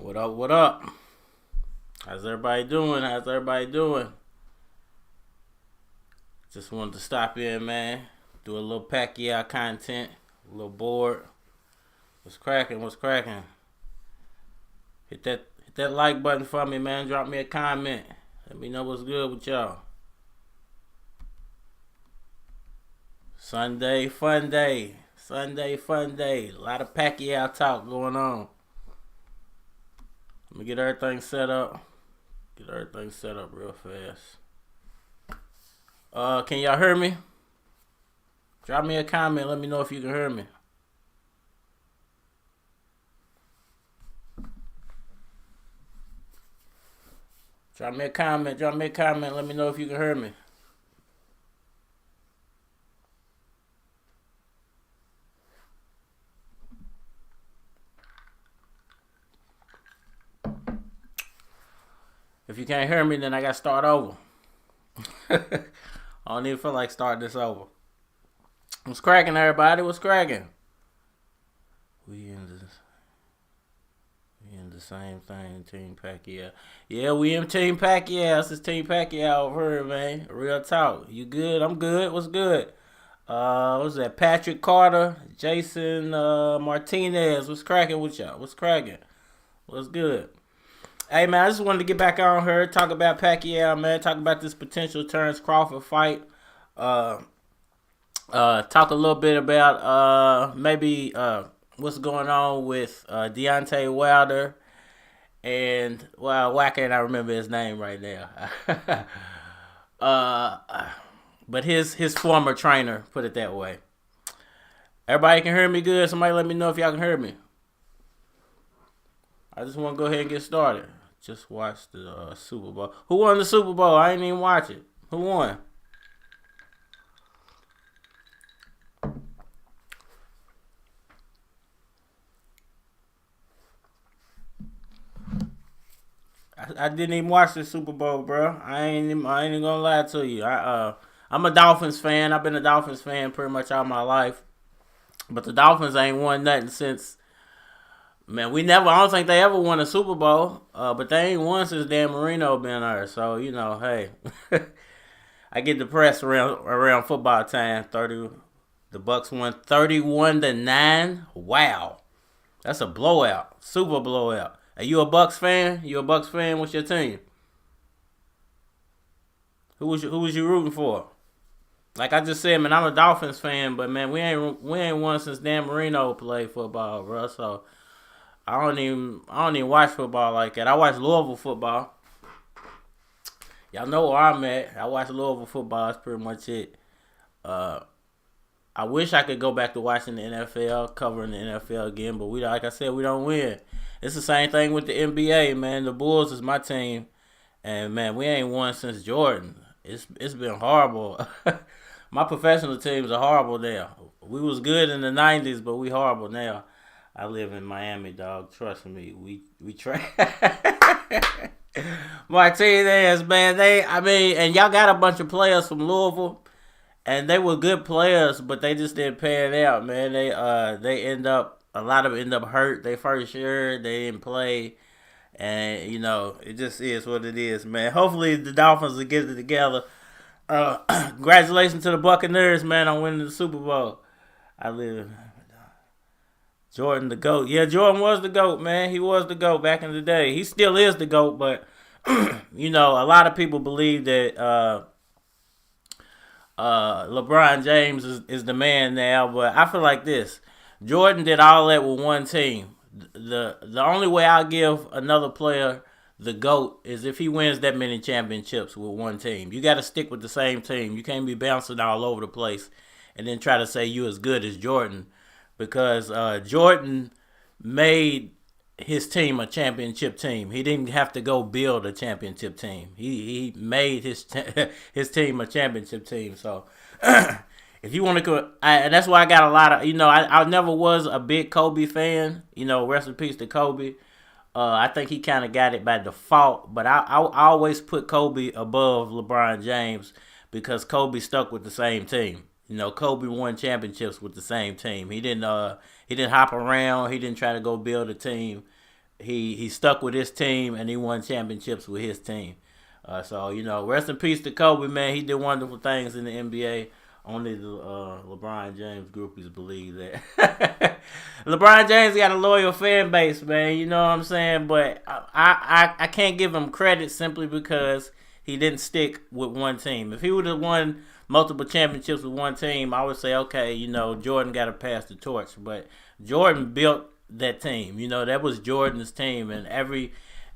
What up? What up? How's everybody doing? How's everybody doing? Just wanted to stop in, man. Do a little Pacquiao content. A little bored. What's cracking? What's cracking? Hit that like button for me, man. Drop me a comment. Let me know what's good with y'all. Sunday fun day. Sunday fun day. A lot of Pacquiao talk going on. Let me get everything set up. Get everything set up real fast. Can y'all hear me? Drop me a comment. Let me know if you can hear me. Drop me a comment. Drop me a comment. Let me know if you can hear me. If you can't hear me, then I got to start over. I don't even feel like starting this over. What's cracking, everybody? What's cracking? We in the same thing, Team Pacquiao. Yeah, we in Team Pacquiao. This is Team Pacquiao over here, man. Real talk. You good? I'm good. What's good? What's that? Patrick Carter, Jason Martinez. What's cracking with y'all? What's cracking? What's good? Hey, man, I just wanted to get back on here, talk about Pacquiao, man. Talk about this potential Terence Crawford fight. Talk a little bit about maybe what's going on with Deontay Wilder. And, well, why can't I remember his name right now? But his former trainer, put it that way. Everybody can hear me good? Somebody let me know if y'all can hear me. I just want to go ahead and get started. Just watched the Super Bowl. Who won the Super Bowl? I didn't even watch it. Who won? I didn't even watch the Super Bowl, bro. I ain't gonna lie to you. I'm a Dolphins fan. I've been a Dolphins fan pretty much all my life. But the Dolphins ain't won nothing since. Man, I don't think they ever won a Super Bowl, but they ain't won since Dan Marino been there. So, you know, hey, I get depressed around football time. The Bucks won 31-9. Wow, that's a blowout, super blowout. Are you a Bucks fan? You a Bucks fan? What's your team? Who was you rooting for? Like I just said, man, I'm a Dolphins fan, but man, we ain't won since Dan Marino played football, bro. So. I don't even watch football like that. I watch Louisville football. Y'all know where I'm at. I watch Louisville football. That's pretty much it. I wish I could go back to watching the NFL, covering the NFL again, but like I said, we don't win. It's the same thing with the NBA, man. The Bulls is my team, and man, we ain't won since Jordan. It's been horrible. My professional teams are horrible now. We was good in the '90s, but we horrible now. I live in Miami, dog. Trust me, we try. Martinez, man, and y'all got a bunch of players from Louisville, and they were good players, but they just didn't pan out, man. A lot of them end up hurt. They first year, they didn't play, and you know it just is what it is, man. Hopefully the Dolphins will get it together. Congratulations to the Buccaneers, man, on winning the Super Bowl. Jordan the GOAT. Yeah, Jordan was the GOAT, man. He was the GOAT back in the day. He still is the GOAT, but, you know, a lot of people believe that LeBron James is the man now, but I feel like this. Jordan did all that with one team. The only way I'll give another player the GOAT is if he wins that many championships with one team. You got to stick with the same team. You can't be bouncing all over the place and then try to say you as good as Jordan. Because Jordan made his team a championship team. He didn't have to go build a championship team. He made his team a championship team. So if you want to, and that's why I got a lot of, you know, I never was a big Kobe fan. You know, rest in peace to Kobe. I think he kind of got it by default. But I always put Kobe above LeBron James because Kobe stuck with the same team. You know, Kobe won championships with the same team. He didn't hop around. He didn't try to go build a team. he stuck with his team and he won championships with his team. So rest in peace to Kobe, man. He did wonderful things in the NBA. Only the LeBron James groupies believe that. LeBron James got a loyal fan base, man. You know what I'm saying? But I can't give him credit simply because he didn't stick with one team. If he would have won multiple championships with one team, I would say, okay, Jordan got to pass the torch. But Jordan built that team. That was Jordan's team. And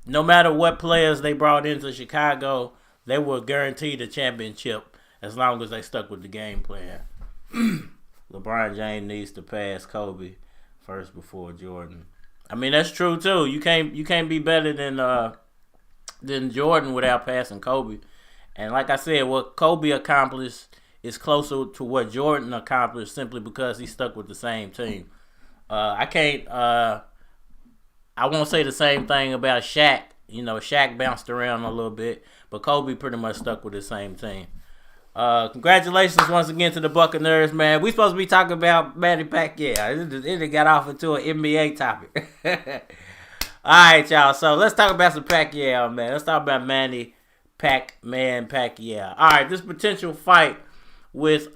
no matter what players they brought into Chicago, they were guaranteed a championship as long as they stuck with the game plan. LeBron James needs to pass Kobe first before Jordan. I mean, that's true too. You can't be better than Jordan without passing Kobe. And like I said, what Kobe accomplished is closer to what Jordan accomplished simply because he stuck with the same team. I won't say the same thing about Shaq. Shaq bounced around a little bit, but Kobe pretty much stuck with the same team. Congratulations once again to the Buccaneers, man. We supposed to be talking about Manny Pacquiao. It got off into an NBA topic. All right, y'all. So let's talk about some Pacquiao, man. Let's talk about Manny Pacquiao. All right, this potential fight with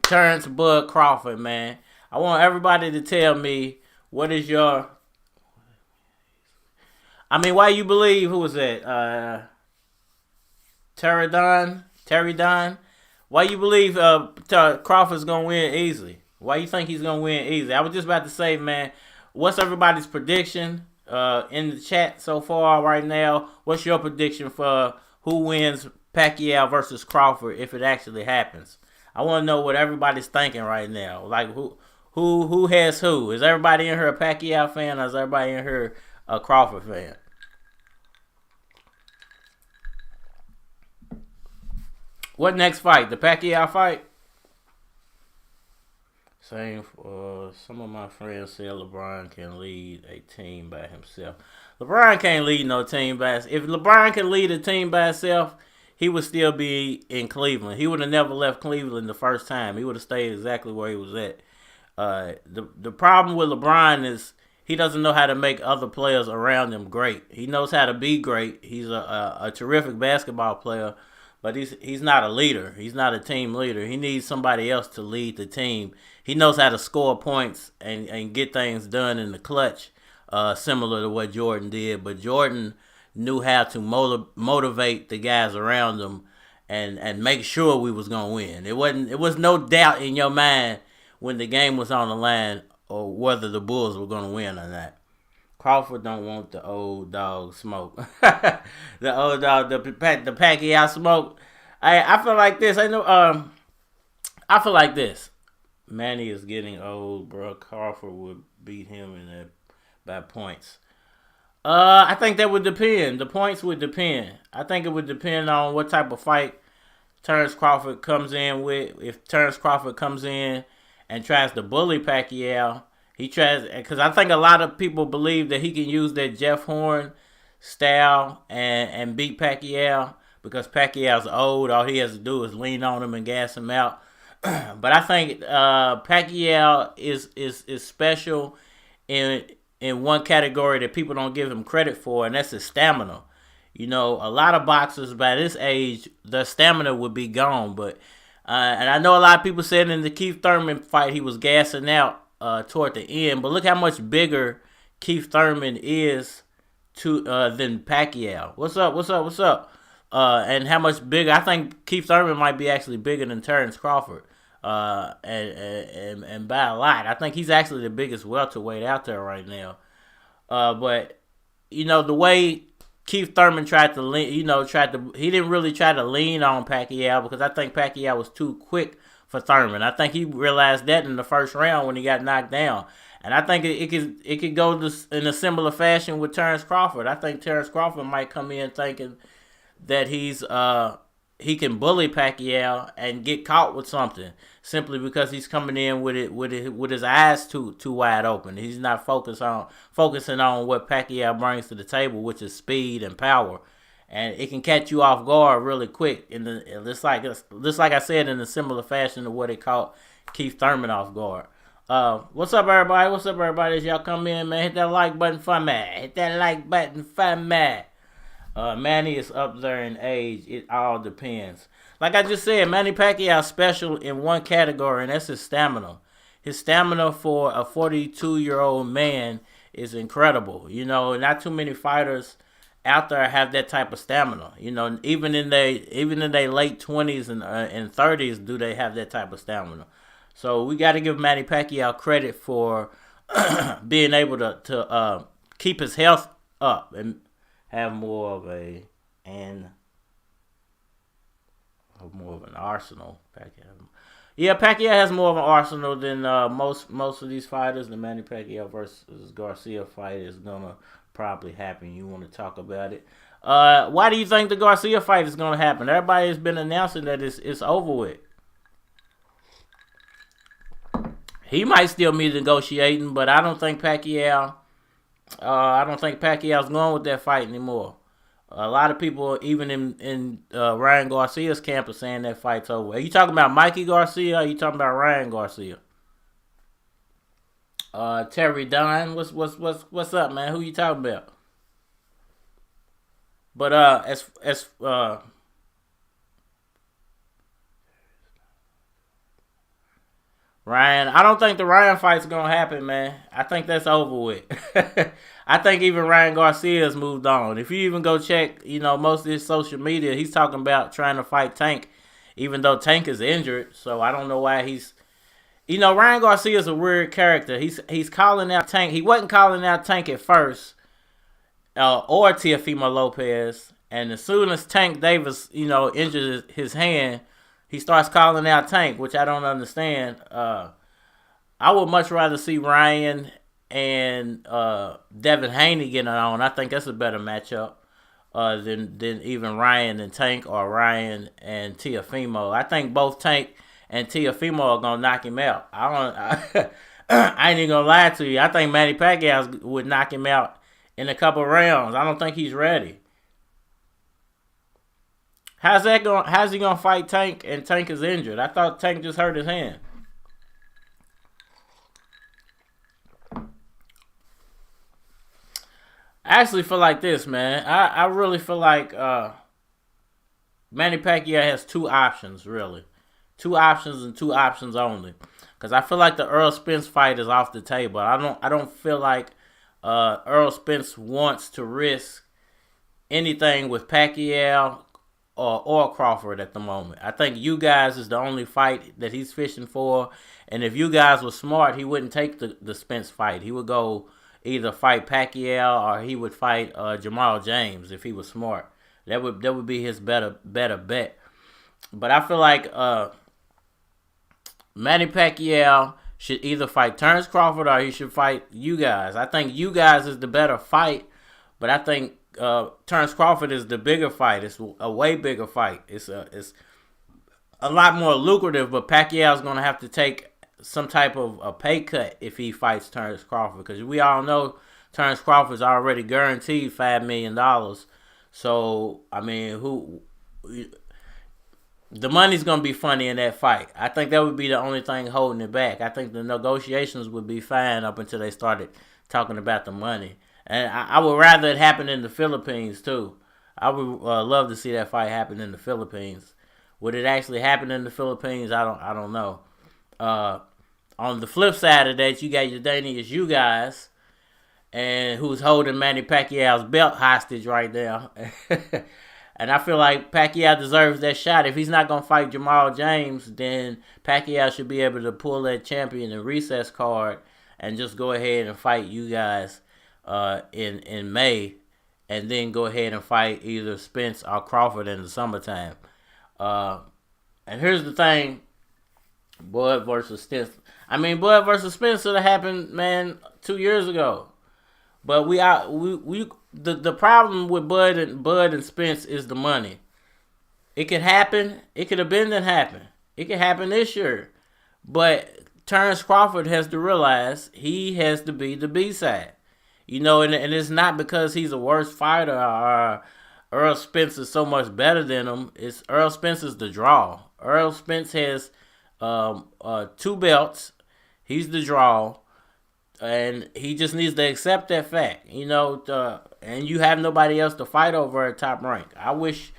Terence Bud Crawford, man. I want everybody to tell me what is your. Why you believe, who was that? Terry Don. Why you believe Crawford's gonna win easily? Why you think he's gonna win easily? I was just about to say, man, what's everybody's prediction in the chat so far right now? What's your prediction for who wins Pacquiao versus Crawford if it actually happens? I want to know what everybody's thinking right now. Like who has who? Is everybody in here a Pacquiao fan, or is everybody in here a Crawford fan? What next fight? The Pacquiao fight? Same for some of my friends say LeBron can lead a team by himself. LeBron can't lead no team by himself. If LeBron can lead a team by himself, he would still be in Cleveland. He would have never left Cleveland the first time. He would have stayed exactly where he was at. The problem with LeBron is he doesn't know how to make other players around him great. He knows how to be great. He's a terrific basketball player, but he's not a leader. He's not a team leader. He needs somebody else to lead the team. He knows how to score points and get things done in the clutch, similar to what Jordan did. But Jordan knew how to motivate the guys around him and make sure we was gonna win. It was no doubt in your mind when the game was on the line or whether the Bulls were gonna win or not. Crawford don't want the old dog smoke. The old dog, the Pacquiao smoke. I feel like this. I feel like this. Manny is getting old, bro. Crawford would beat him by points. I think that would depend. The points would depend. I think it would depend on what type of fight Terence Crawford comes in with. If Terence Crawford comes in and tries to bully Pacquiao, because I think a lot of people believe that he can use that Jeff Horn style and beat Pacquiao because Pacquiao's old. All he has to do is lean on him and gas him out. But I think Pacquiao is special in one category that people don't give him credit for, and that's his stamina. A lot of boxers by this age, their stamina would be gone. But and I know a lot of people said in the Keith Thurman fight he was gassing out toward the end. But look how much bigger Keith Thurman is than Pacquiao. What's up? And how much bigger? I think Keith Thurman might be actually bigger than Terence Crawford. And by a lot. I think he's actually the biggest welterweight out there right now. But the way Keith Thurman tried to lean, he didn't really try to lean on Pacquiao because I think Pacquiao was too quick for Thurman. I think he realized that in the first round when he got knocked down. And I think it could go in a similar fashion with Terence Crawford. I think Terence Crawford might come in thinking that he can bully Pacquiao and get caught with something simply because he's coming in with his eyes too wide open. He's not focusing on what Pacquiao brings to the table, which is speed and power, and it can catch you off guard really quick. Just like I said, in a similar fashion to what it caught Keith Thurman off guard. What's up, everybody? What's up, everybody? As y'all come in, man, hit that like button for me. Hit that like button for me. Manny is up there in age. It all depends. Like I just said, Manny Pacquiao special in one category, and that's his stamina. His stamina for a 42-year-old man is incredible. You know, not too many fighters out there have that type of stamina. You know, even in their late 20s and 30s, do they have that type of stamina? So we got to give Manny Pacquiao credit for being able to keep his health up and have more of an arsenal. Pacquiao has more of an arsenal than most of these fighters. The Manny Pacquiao versus Garcia fight is gonna probably happen. You want to talk about it? Why do you think the Garcia fight is gonna happen? Everybody has been announcing that it's over with. He might still be negotiating, but I don't think Pacquiao. I don't think Pacquiao's going with that fight anymore. A lot of people, even in Ryan Garcia's camp, are saying that fight's over. Are you talking about Mikey Garcia? Or are you talking about Ryan Garcia? Terry Dunn, what's up, man? Who you talking about? But as Ryan, I don't think the Ryan fight's gonna happen, man. I think that's over with. I think even Ryan Garcia's moved on. If you even go check, most of his social media, he's talking about trying to fight Tank, even though Tank is injured. So I don't know why he's. Ryan Garcia's a weird character. He's calling out Tank. He wasn't calling out Tank at first, or Teofimo Lopez. And as soon as Tank Davis, injured his hand, he starts calling out Tank, which I don't understand. I would much rather see Ryan and Devin Haney getting on. I think that's a better matchup than even Ryan and Tank or Ryan and Teofimo. I think both Tank and Teofimo are gonna knock him out. I ain't even gonna lie to you. I think Manny Pacquiao would knock him out in a couple rounds. I don't think he's ready. How's he gonna fight Tank and Tank is injured? I thought Tank just hurt his hand. I actually feel like this, man. I really feel like Manny Pacquiao has two options, really. Two options and two options only. Because I feel like the Earl Spence fight is off the table. I don't feel like Earl Spence wants to risk anything with Pacquiao or Crawford at the moment. I think you guys is the only fight that he's fishing for. And if you guys were smart, he wouldn't take the Spence fight. He would go either fight Pacquiao or he would fight Jamal James if he was smart. That would be his better bet. But I feel like Manny Pacquiao should either fight Terence Crawford or he should fight you guys. I think you guys is the better fight, but I think Terence Crawford is the bigger fight. It's a way bigger fight. It's a lot more lucrative, but Pacquiao's going to have to take some type of a pay cut if he fights Terence Crawford, because we all know Terence Crawford's already guaranteed $5 million. So, I mean, the money's going to be funny in that fight. I think that would be the only thing holding it back. I think the negotiations would be fine up until they started talking about the money. And I would rather it happen in the Philippines, too. I would love to see that fight happen in the Philippines. Would it actually happen in the Philippines? I don't know. On the flip side of that, you got your Danish you guys, and who's holding Manny Pacquiao's belt hostage right now. And I feel like Pacquiao deserves that shot. If he's not going to fight Jamal James, then Pacquiao should be able to pull that champion and recess card and just go ahead and fight you guys in May, and then go ahead and fight either Spence or Crawford in the summertime. And here's the thing, Bud versus Spence. I mean, Bud versus Spence should have happened, man, 2 years ago. But the problem with Bud and Spence is the money. It could happen. It could have been that happen. It could happen this year. But Terence Crawford has to realize he has to be the B-side. And it's not because he's a worse fighter or Earl Spence is so much better than him. It's Earl Spence is the draw. Earl Spence has 2 belts. He's the draw, and he just needs to accept that fact. And you have nobody else to fight over at Top Rank. I wish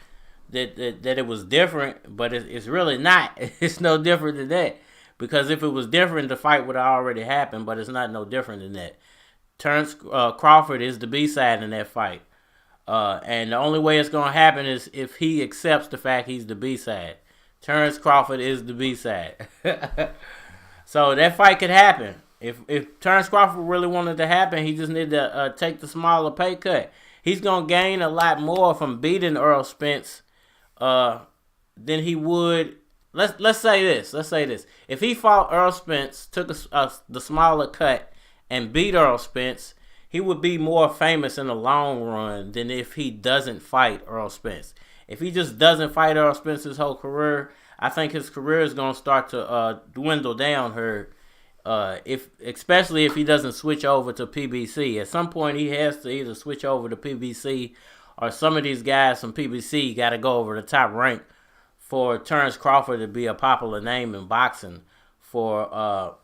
that it was different, but it's really not. It's no different than that. Because if it was different, the fight would have already happened, but it's not no different than that. Terence Crawford is the B-side in that fight. And the only way it's going to happen is if he accepts the fact he's the B-side. Terence Crawford is the B-side. So that fight could happen. If Terence Crawford really wanted to happen, he just needed to take the smaller pay cut. He's going to gain a lot more from beating Errol Spence than he would. Let's say this. If he fought Errol Spence, took the smaller cut, and beat Errol Spence, he would be more famous in the long run than if he doesn't fight Errol Spence. If he just doesn't fight Errol Spence his whole career, I think his career is going to start to dwindle down here. Especially if he doesn't switch over to PBC. At some point, he has to either switch over to PBC, or some of these guys from PBC got to go over to Top Rank for Terence Crawford to be a popular name in boxing for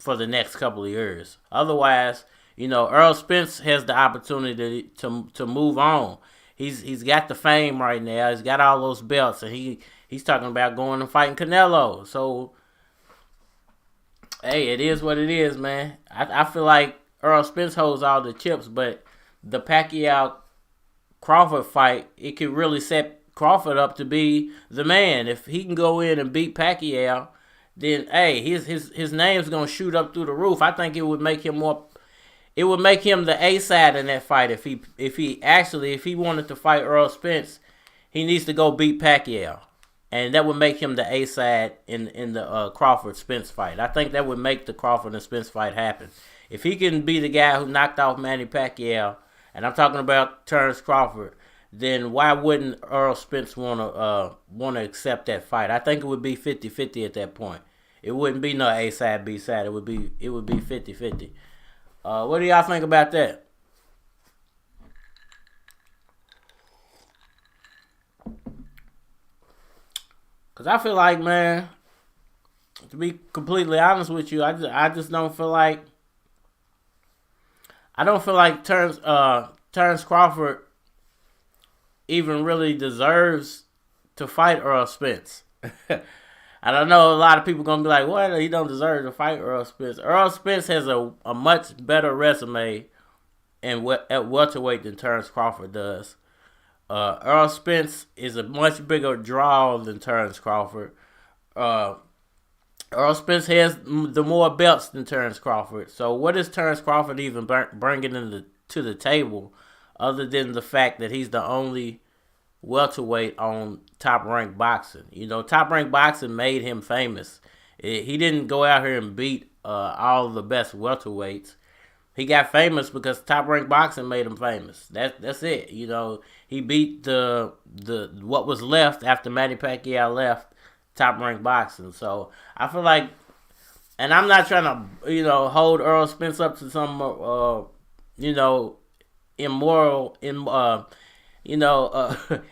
the next couple of years. Otherwise, Errol Spence has the opportunity to move on. He's got the fame right now. He's got all those belts, and he's talking about going and fighting Canelo. So, hey, it is what it is, man. I feel like Errol Spence holds all the chips, but the Pacquiao Crawford fight, it could really set Crawford up to be the man. If he can go in and beat Pacquiao, then hey, his name's gonna shoot up through the roof. I think it would make him more. It would make him the A side in that fight. If he wanted to fight Errol Spence, he needs to go beat Pacquiao, and that would make him the A side in the Crawford Spence fight. I think that would make the Crawford and Spence fight happen. If he can be the guy who knocked off Manny Pacquiao, and I'm talking about Terence Crawford, then why wouldn't Errol Spence want to accept that fight? I think it would be 50-50 at that point. It wouldn't be no A side, B side. It would be 50-50. What do y'all think about that? Because I feel like, man, to be completely honest with you, I just don't feel like Terence Crawford even really deserves to fight Errol Spence. I don't know, a lot of people gonna be like, "What? He don't deserve to fight Errol Spence." Errol Spence has a much better resume at welterweight than Terence Crawford does. Errol Spence is a much bigger draw than Terence Crawford. Errol Spence has the more belts than Terence Crawford. So what is Terence Crawford even bringing to the table, other than the fact that he's the only welterweight on Top Rank Boxing? Top Rank Boxing made him famous. He didn't go out here and beat all the best welterweights. He got famous because Top Rank Boxing made him famous. That's it. He beat the what was left after Manny Pacquiao left Top Rank Boxing. So I feel like, and I'm not trying to hold Errol Spence up to some immoral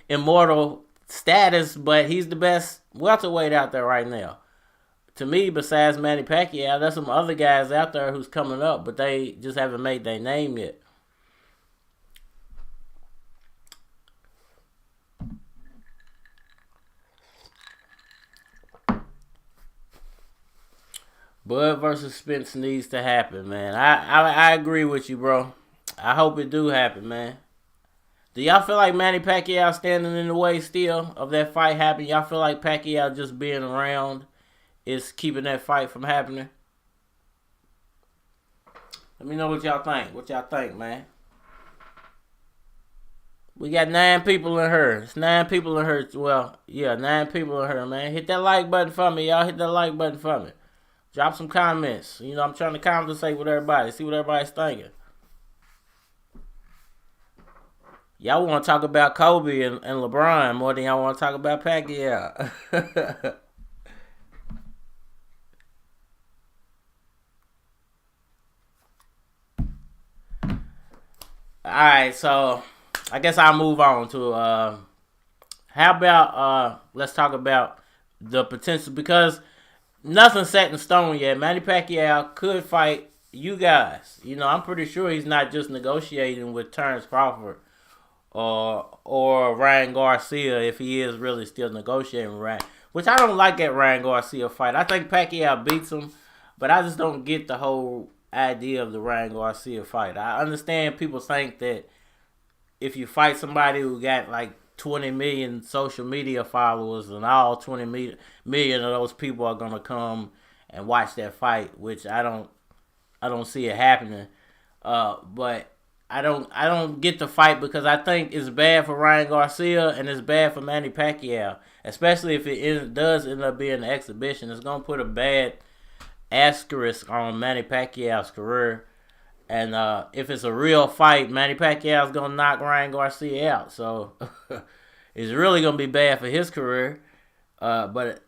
immortal status, but he's the best welterweight out there right now. To me, besides Manny Pacquiao, there's some other guys out there who's coming up, but they just haven't made their name yet. Bud versus Spence needs to happen, man. I agree with you, bro. I hope it do happen, man. Do y'all feel like Manny Pacquiao standing in the way still of that fight happening? Y'all feel like Pacquiao just being around is keeping that fight from happening? Let me know what y'all think. What y'all think, man? We got 9 people in here. It's 9 people in here. Well, yeah, 9 people in here, man. Hit that like button for me, y'all. Hit that like button for me. Drop some comments. I'm trying to conversate with everybody. See what everybody's thinking. Y'all want to talk about Kobe and LeBron more than y'all want to talk about Pacquiao. Alright, so I guess I'll move on to how about let's talk about the potential, because nothing set in stone yet. Manny Pacquiao could fight you guys. I'm pretty sure he's not just negotiating with Terence Crawford or Ryan Garcia if he is really still negotiating with Ryan. Which I don't like that Ryan Garcia fight. I think Pacquiao beats him, but I just don't get the whole idea of the Ryan Garcia fight. I understand people think that if you fight somebody who got like 20 million social media followers and all 20 million of those people are gonna come and watch that fight, which I don't see it happening. But I don't get the fight because I think it's bad for Ryan Garcia and it's bad for Manny Pacquiao, especially if does end up being an exhibition. It's gonna put a bad asterisk on Manny Pacquiao's career. And if it's a real fight, Manny Pacquiao's gonna knock Ryan Garcia out. So it's really gonna be bad for his career. But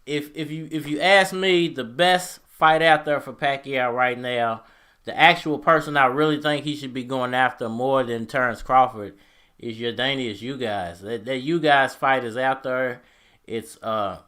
if you ask me, the best fight out there for Pacquiao right now, the actual person I really think he should be going after more than Terence Crawford is your Danius you guys. That you guys fight is out there. It's a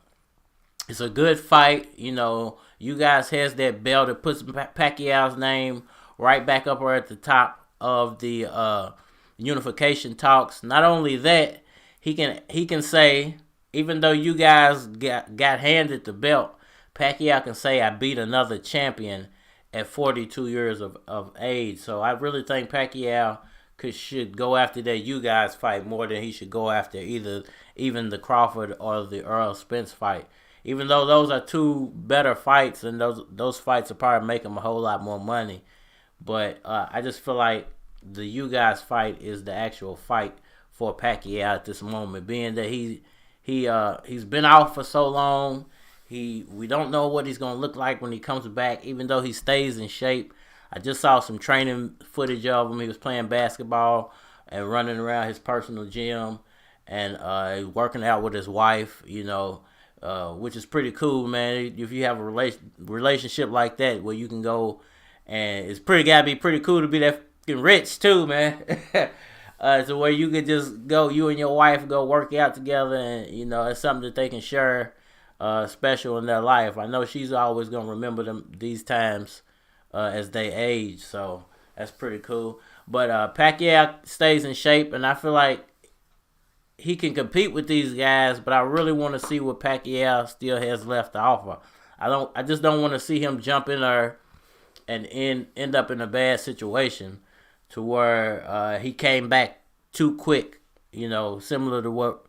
good fight. You guys has that belt that puts Pacquiao's name right back up there at the top of the unification talks. Not only that, he can say, even though you guys got handed the belt, Pacquiao can say, I beat another champion at 42 years of age. So I really think Pacquiao should go after that you guys fight more than he should go after even the Crawford or the Earl Spence fight. Even though those are two better fights, and those fights will probably make him a whole lot more money. But I just feel like the you guys fight is the actual fight for Pacquiao at this moment, being that he's been out for so long. We don't know what he's gonna look like when he comes back, even though he stays in shape. I just saw some training footage of him. He was playing basketball and running around his personal gym and working out with his wife. Which is pretty cool, man. If you have a relationship like that where you can go, and it's gotta be pretty cool to be that fucking rich too, man. So where you could just go, you and your wife go work out together, and it's something that they can share special in their life. I know she's always gonna remember these times as they age, so that's pretty cool. But Pacquiao stays in shape, and I feel like he can compete with these guys, but I really want to see what Pacquiao still has left to offer. I just don't want to see him jump in there and end up in a bad situation to where he came back too quick. Similar to what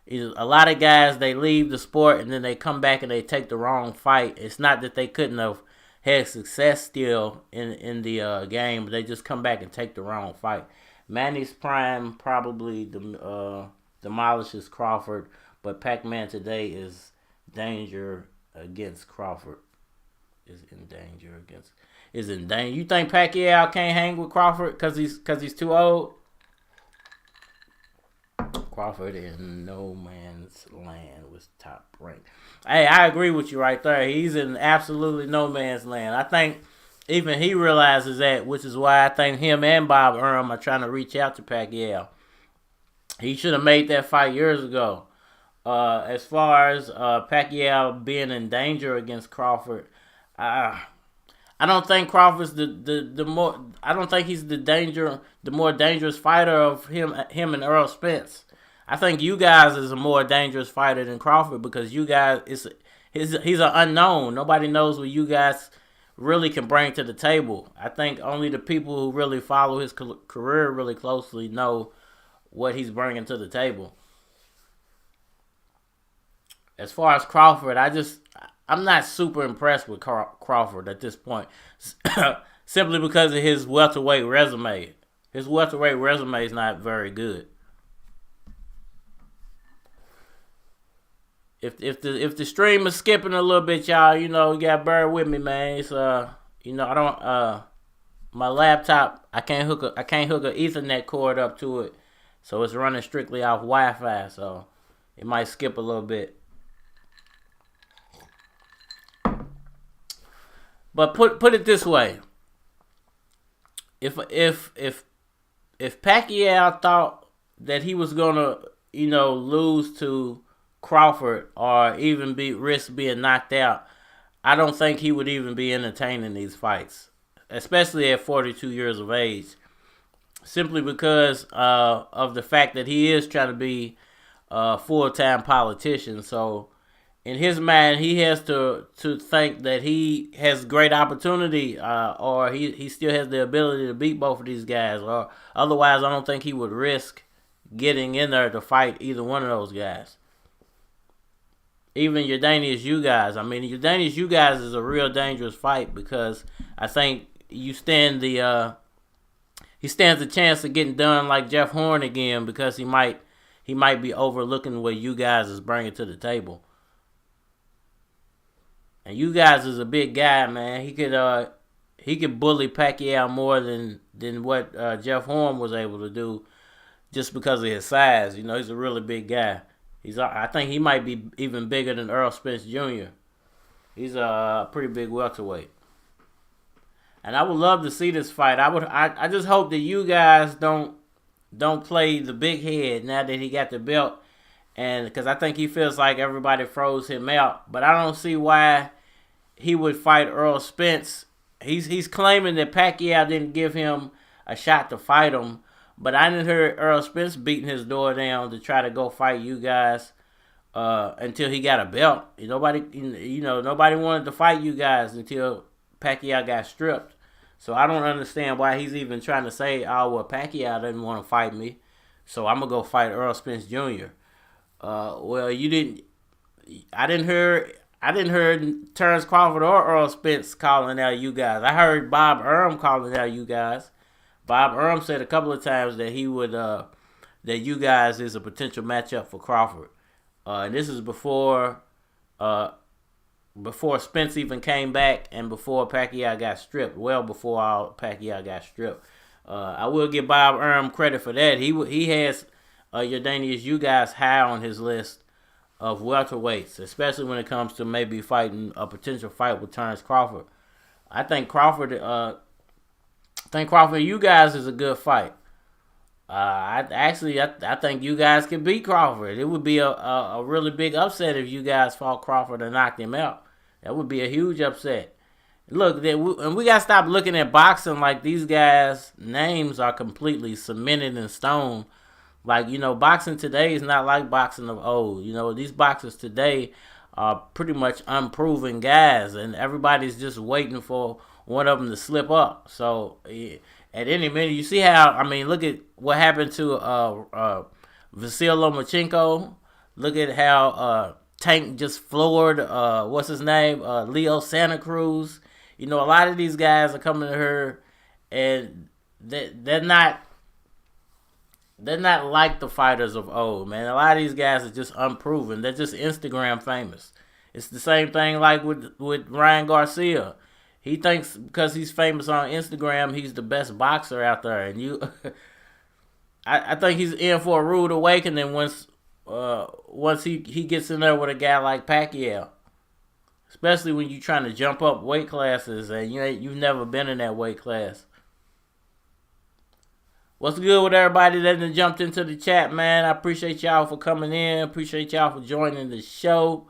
a lot of guys, they leave the sport and then they come back and they take the wrong fight. It's not that they couldn't have had success still in the game, but they just come back and take the wrong fight. Manny's prime probably demolishes Crawford, but Pac-Man today is danger against Crawford. Is in danger. You think Pacquiao can't hang with Crawford because he's too old? Crawford in no man's land was top ranked. Hey, I agree with you right there. He's in absolutely no man's land. I think even he realizes that, which is why I think him and Bob Arum are trying to reach out to Pacquiao. He should have made that fight years ago. As far as Pacquiao being in danger against Crawford, I don't think Crawford's the more. I don't think he's the more dangerous fighter of him and Earl Spence. I think you guys is a more dangerous fighter than Crawford because you guys he's an unknown. Nobody knows what you guys really can bring to the table. I think only the people who really follow his career really closely know what he's bringing to the table. As far as Crawford, I'm not super impressed with Crawford at this point, simply because of his welterweight resume. His welterweight resume is not very good. If the stream is skipping a little bit, y'all, you gotta bear with me, man. It's I don't my laptop, I can't hook a Ethernet cord up to it. So it's running strictly off Wi-Fi, so it might skip a little bit. But put it this way: if Pacquiao thought that he was gonna lose to Crawford or even risk being knocked out, I don't think he would even be entertaining these fights, especially at 42 years of age, simply because of the fact that he is trying to be a full-time politician. So in his mind, he has to think that he has great opportunity, or he still has the ability to beat both of these guys, or otherwise I don't think he would risk getting in there to fight either one of those guys. Even Yordanius you guys. I mean, Yordanius you guys is a real dangerous fight because I think he stands a chance of getting done like Jeff Horn again because he might be overlooking what you guys is bringing to the table. And you guys is a big guy, man. He could bully Pacquiao more than what Jeff Horn was able to do just because of his size. He's a really big guy. I think he might be even bigger than Errol Spence Jr. He's a pretty big welterweight. And I would love to see this fight. I just hope that you guys don't play the big head now that he got the belt, and because I think he feels like everybody froze him out. But I don't see why he would fight Errol Spence. He's claiming that Pacquiao didn't give him a shot to fight him. But I didn't hear Errol Spence beating his door down to try to go fight you guys until he got a belt. Nobody wanted to fight you guys until Pacquiao got stripped. So I don't understand why he's even trying to say, "Oh, well, Pacquiao didn't want to fight me, so I'm gonna go fight Errol Spence Jr." Well, you didn't. I didn't hear Terence Crawford or Errol Spence calling out you guys. I heard Bob Arum calling out you guys. Bob Arum said a couple of times that he would that you guys is a potential matchup for Crawford, and this is before Spence even came back and before Pacquiao got stripped. Well, before Pacquiao got stripped, I will give Bob Arum credit for that. He has Yordanius you guys high on his list of welterweights, especially when it comes to maybe fighting a potential fight with Terence Crawford. I think Crawford. You guys is a good fight. I think you guys can beat Crawford. It would be a really big upset if you guys fought Crawford and knocked him out. That would be a huge upset. Look, and we got to stop looking at boxing like these guys' names are completely cemented in stone. Like, boxing today is not like boxing of old. These boxers today are pretty much unproven guys, and everybody's just waiting for one of them to slip up. So at any minute, you see how, look at what happened to Vasyl Lomachenko. Look at how Tank just floored, what's his name, Leo Santa Cruz. A lot of these guys are coming to her, and they're not like the fighters of old, man. A lot of these guys are just unproven. They're just Instagram famous. It's the same thing like with Ryan Garcia. He thinks because he's famous on Instagram, he's the best boxer out there. And I think he's in for a rude awakening once he gets in there with a guy like Pacquiao. Especially when you're trying to jump up weight classes and you've never been in that weight class. What's good with everybody that done jumped into the chat, man? I appreciate y'all for coming in. Appreciate y'all for joining the show.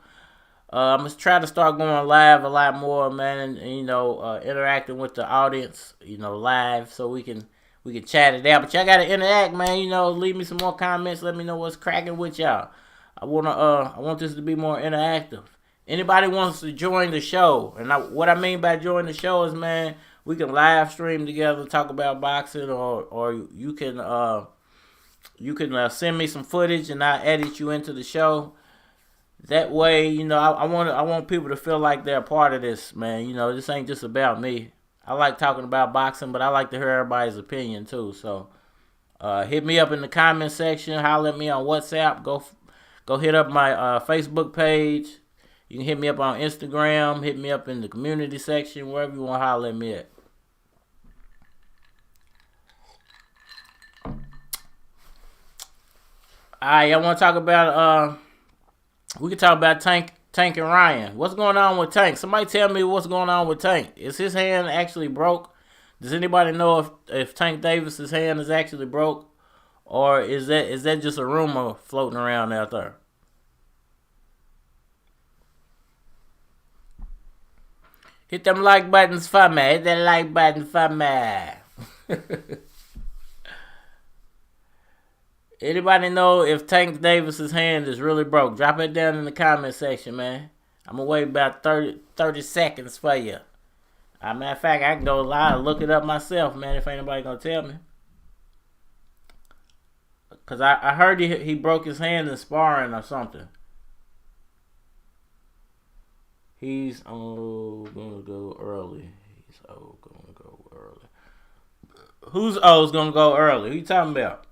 I'm going to try to start going live a lot more, man, and interacting with the audience, live, so we can chat it out. But y'all got to interact, man. Leave me some more comments. Let me know what's cracking with y'all. I want this to be more interactive. Anybody wants to join the show, and what I mean by join the show is, man, we can live stream together, talk about boxing, or you can send me some footage and I'll edit you into the show. That way, I want people to feel like they're a part of this, man. This ain't just about me. I like talking about boxing, but I like to hear everybody's opinion too. So, hit me up in the comment section. Holler at me on WhatsApp. Go hit up my Facebook page. You can hit me up on Instagram. Hit me up in the community section, wherever you want to holler at me at. Alright, I want to talk about we can talk about Tank and Ryan. What's going on with Tank? Somebody tell me what's going on with Tank. Is his hand actually broke? Does anybody know if Tank Davis's hand is actually broke, or is that just a rumor floating around out there? Hit them like buttons for me. Hit that like button for me. Anybody know if Tank Davis's hand is really broke? Drop it down in the comment section, man. I'm going to wait about 30 seconds for you. Matter of fact, I can go live look it up myself, man, if ain't nobody going to tell me. Because I heard he broke his hand in sparring or something. He's going to go early. Who's O's going to go early? Who you talking about?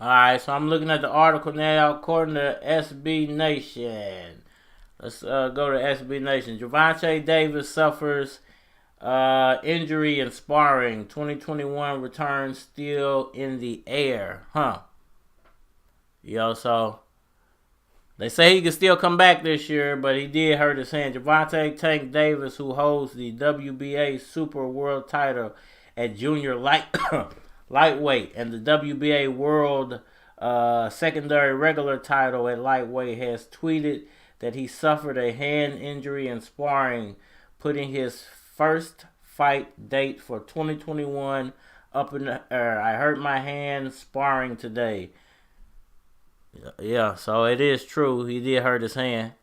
Alright, so I'm looking at the article now according to SB Nation. Let's go to SB Nation. Gervonta Davis suffers injury in sparring. 2021 return still in the air. So they say he can still come back this year, but he did hurt his hand. Gervonta Tank Davis, who holds the WBA Super World title at junior lightweight and the WBA World secondary regular title at lightweight, has tweeted that he suffered a hand injury in sparring, putting his first fight date for 2021 up in the air. I hurt my hand sparring today. Yeah, so it is true. He did hurt his hand.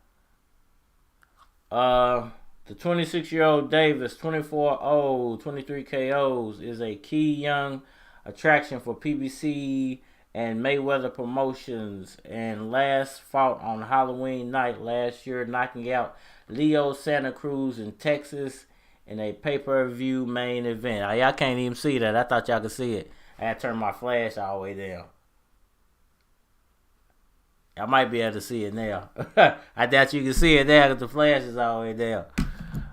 The 26-year-old Davis, 24-0, 23 KOs, is a key young attraction for PBC and Mayweather Promotions, and last fought on Halloween night last year, knocking out Leo Santa Cruz in Texas in a pay-per-view main event. Y'all can't even see that. I thought y'all could see it. I had to turn my flash all the way down. I might be able to see it now. I doubt you can see it now because the flash is all the way down.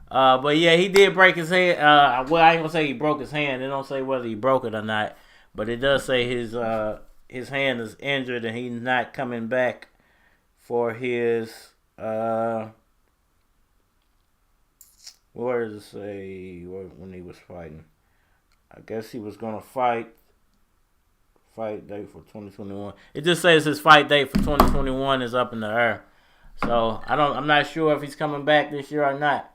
But yeah, he did break his hand. Well, I ain't gonna say he broke his hand. It don't say whether he broke it or not, but it does say his hand is injured and he's not coming back for his where does it say when he was fighting? I guess he was gonna fight date for 2021. It just says his fight date for 2021 is up in the air. So I'm not sure if he's coming back this year or not.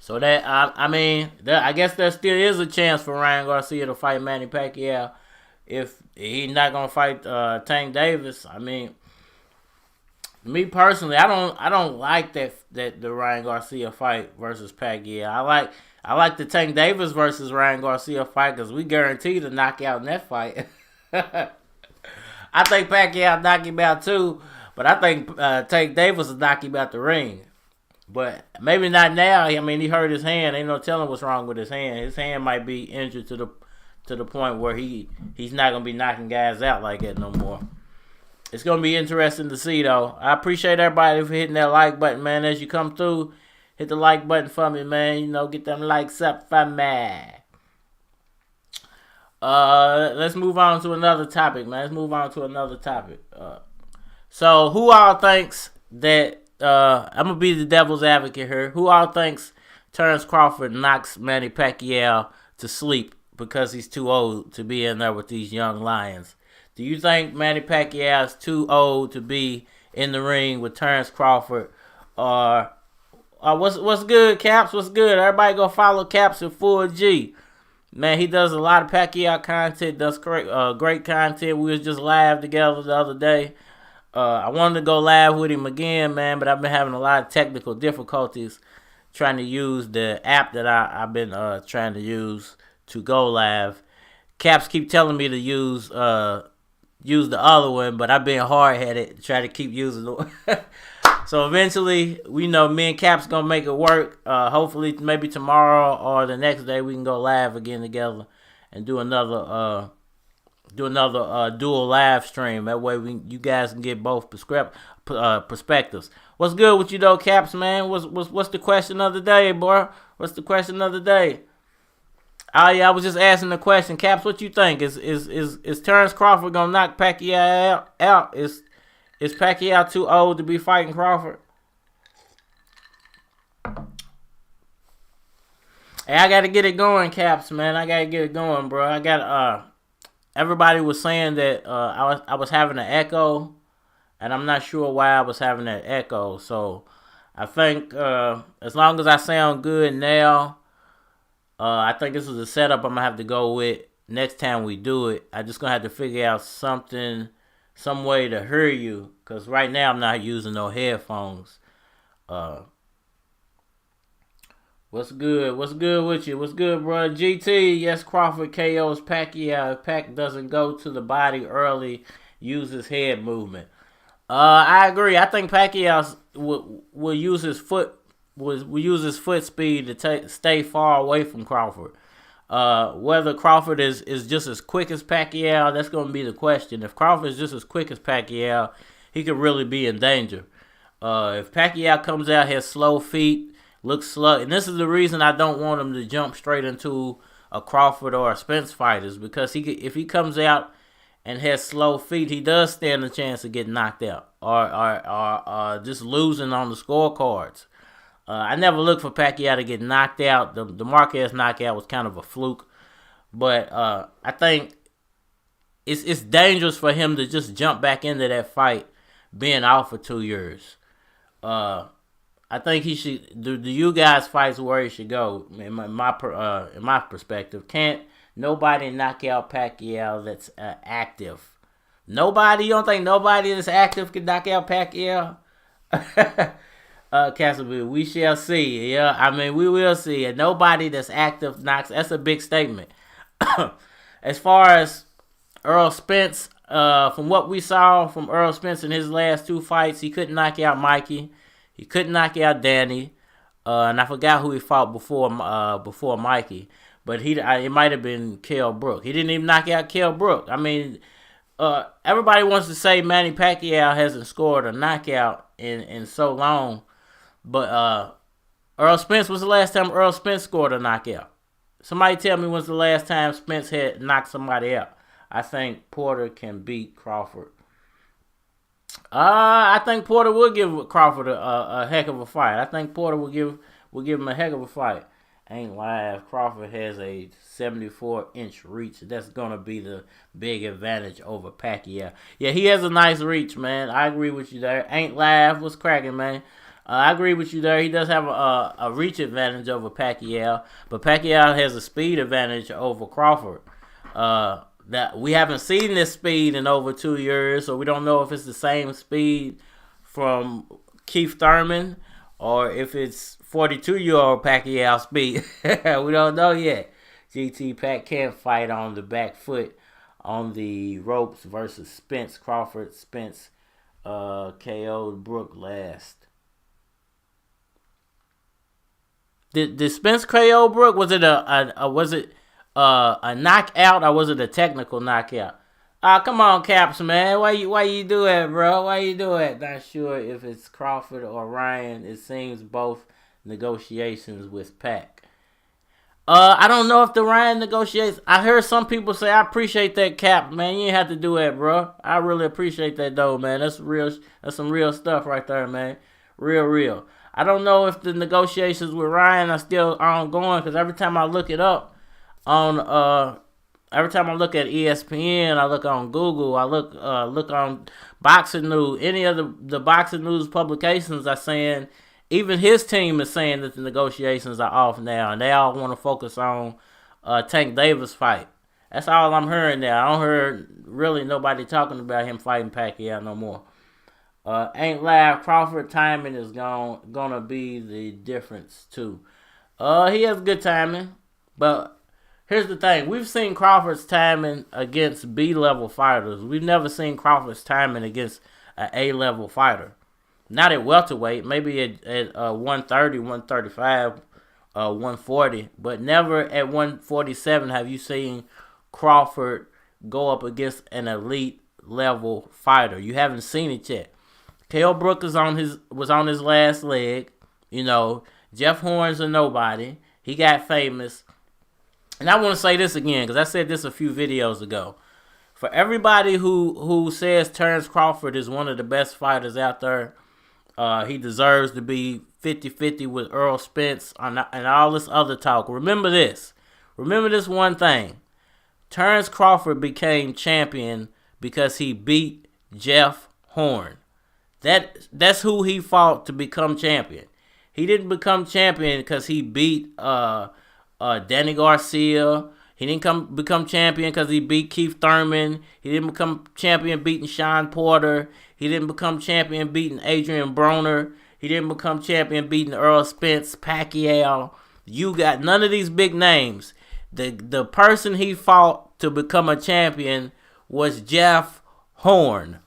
So that I guess there still is a chance for Ryan Garcia to fight Manny Pacquiao if he's not gonna fight Tank Davis. I mean, me personally, I don't like that the Ryan Garcia fight versus Pacquiao. I like the Tank Davis versus Ryan Garcia fight because we guaranteed a knockout in that fight. I think Pacquiao knock him out too, but I think Tank Davis will knock him out the ring. But maybe not now. I mean, he hurt his hand. Ain't no telling what's wrong with his hand. His hand might be injured to the point where he's not gonna be knocking guys out like that no more. It's gonna be interesting to see though. I appreciate everybody for hitting that like button, man. As you come through, hit the like button for me, man. You know, get them likes up for me. Let's move on to another topic, man. So who all thinks that I'm gonna be the devil's advocate here. Who all thinks Terence Crawford knocks Manny Pacquiao to sleep because he's too old to be in there with these young lions? Do you think Manny Pacquiao is too old to be in the ring with Terence Crawford? Or what's good, Caps? What's good? Everybody go follow Caps at Full G. Man, he does a lot of Pacquiao content. Does great content. We was just live together the other day. I wanted to go live with him again, man, but I've been having a lot of technical difficulties trying to use the app that I've been trying to use to go live. Caps keep telling me to use the other one, but I've been hard-headed to try to keep using the one. So eventually, we know me and Caps gonna make it work. Hopefully, maybe tomorrow or the next day, we can go live again together and do another dual live stream. That way, you guys can get both perspectives. What's good with you though, Caps, man? What's the question of the day, boy? What's the question of the day? Oh yeah, I was just asking the question, Caps. What you think? Is Terence Crawford gonna knock Pacquiao out? Is Pacquiao too old to be fighting Crawford? Hey, I gotta get it going, Caps, man. I gotta get it going, bro. I got everybody was saying that I was having an echo, and I'm not sure why I was having that echo. So I think as long as I sound good now, I think this is a setup I'm gonna have to go with next time we do it. I just gonna have to figure out some way to hear you, cause right now I'm not using no headphones. What's good? What's good with you? What's good, bro? GT, yes, Crawford KOs Pacquiao. If Pac doesn't go to the body early, use his head movement. I agree. I think Pacquiao will use his foot will use his foot speed to stay far away from Crawford. Whether Crawford is just as quick as Pacquiao, that's going to be the question. If Crawford is just as quick as Pacquiao, he could really be in danger. If Pacquiao comes out, has slow feet, looks slow, and this is the reason I don't want him to jump straight into a Crawford or a Spence fight, is because if he comes out and has slow feet, he does stand a chance of getting knocked out or just losing on the scorecards. I never looked for Pacquiao to get knocked out. The Marquez knockout was kind of a fluke. But I think it's dangerous for him to just jump back into that fight being out for 2 years. I think he should. The you guys fights where he should go. In my perspective, can't nobody knock out Pacquiao that's active. Nobody. You don't think nobody that's active can knock out Pacquiao? Castleberry, we shall see. Yeah, I mean, we will see. And nobody that's active knocks. That's a big statement. As far as Earl Spence, from what we saw from Earl Spence in his last 2 fights, he couldn't knock out Mikey. He couldn't knock out Danny. And I forgot who he fought before Mikey. But it might have been Kell Brook. He didn't even knock out Kell Brook. I mean, everybody wants to say Manny Pacquiao hasn't scored a knockout in so long. But Earl Spence was the last time Earl Spence scored a knockout. Somebody tell me when's the last time Spence had knocked somebody out. I think Porter can beat Crawford. I think Porter will give Crawford a heck of a fight. I think Porter will give him a heck of a fight. Ain't live. Crawford has a 74-inch reach. That's going to be the big advantage over Pacquiao. Yeah, he has a nice reach, man. I agree with you there. Ain't live. What's cracking, man? I agree with you there. He does have a reach advantage over Pacquiao, but Pacquiao has a speed advantage over Crawford. That we haven't seen this speed in over 2 years, so we don't know if it's the same speed from Keith Thurman or if it's 42-year-old Pacquiao speed. We don't know yet. GT Pac can't fight on the back foot on the ropes versus Spence. Crawford Spence KO'd Brook last. Did Spence KO Brook? Was it a knockout or was it a technical knockout? Come on, Caps, man. Why you do it, bro? Why you do it? Not sure if it's Crawford or Ryan. It seems both negotiations with Pac. I don't know if the Ryan negotiates. I heard some people say, I appreciate that, Cap, man. You ain't have to do that, bro. I really appreciate that, though, man. That's real. That's some real stuff right there, man. Real. I don't know if the negotiations with Ryan are still ongoing, because every time I look it up every time I look at ESPN, I look on Google, I look on Boxing News, any of the Boxing News publications are saying, even his team is saying that the negotiations are off now, and they all want to focus on Tank Davis fight. That's all I'm hearing now. I don't hear really nobody talking about him fighting Pacquiao no more. Ain't live. Crawford timing is gonna be the difference too. He has good timing, but here's the thing: we've seen Crawford's timing against B-level fighters. We've never seen Crawford's timing against an A-level fighter. Not at welterweight, maybe at 130, 135, 140, but never at 147 have you seen Crawford go up against an elite level fighter. You haven't seen it yet. Kell Brook was on his last leg. You know, Jeff Horn's a nobody. He got famous. And I want to say this again, because I said this a few videos ago. For everybody who says Terence Crawford is one of the best fighters out there, he deserves to be 50-50 with Earl Spence and all this other talk. Remember this. Remember this one thing. Terence Crawford became champion because he beat Jeff Horn. That's who he fought to become champion. He didn't become champion because he beat Danny Garcia. He didn't become champion because he beat Keith Thurman. He didn't become champion beating Sean Porter. He didn't become champion beating Adrian Broner. He didn't become champion beating Earl Spence, Pacquiao. You got none of these big names. The person he fought to become a champion was Jeff Horn.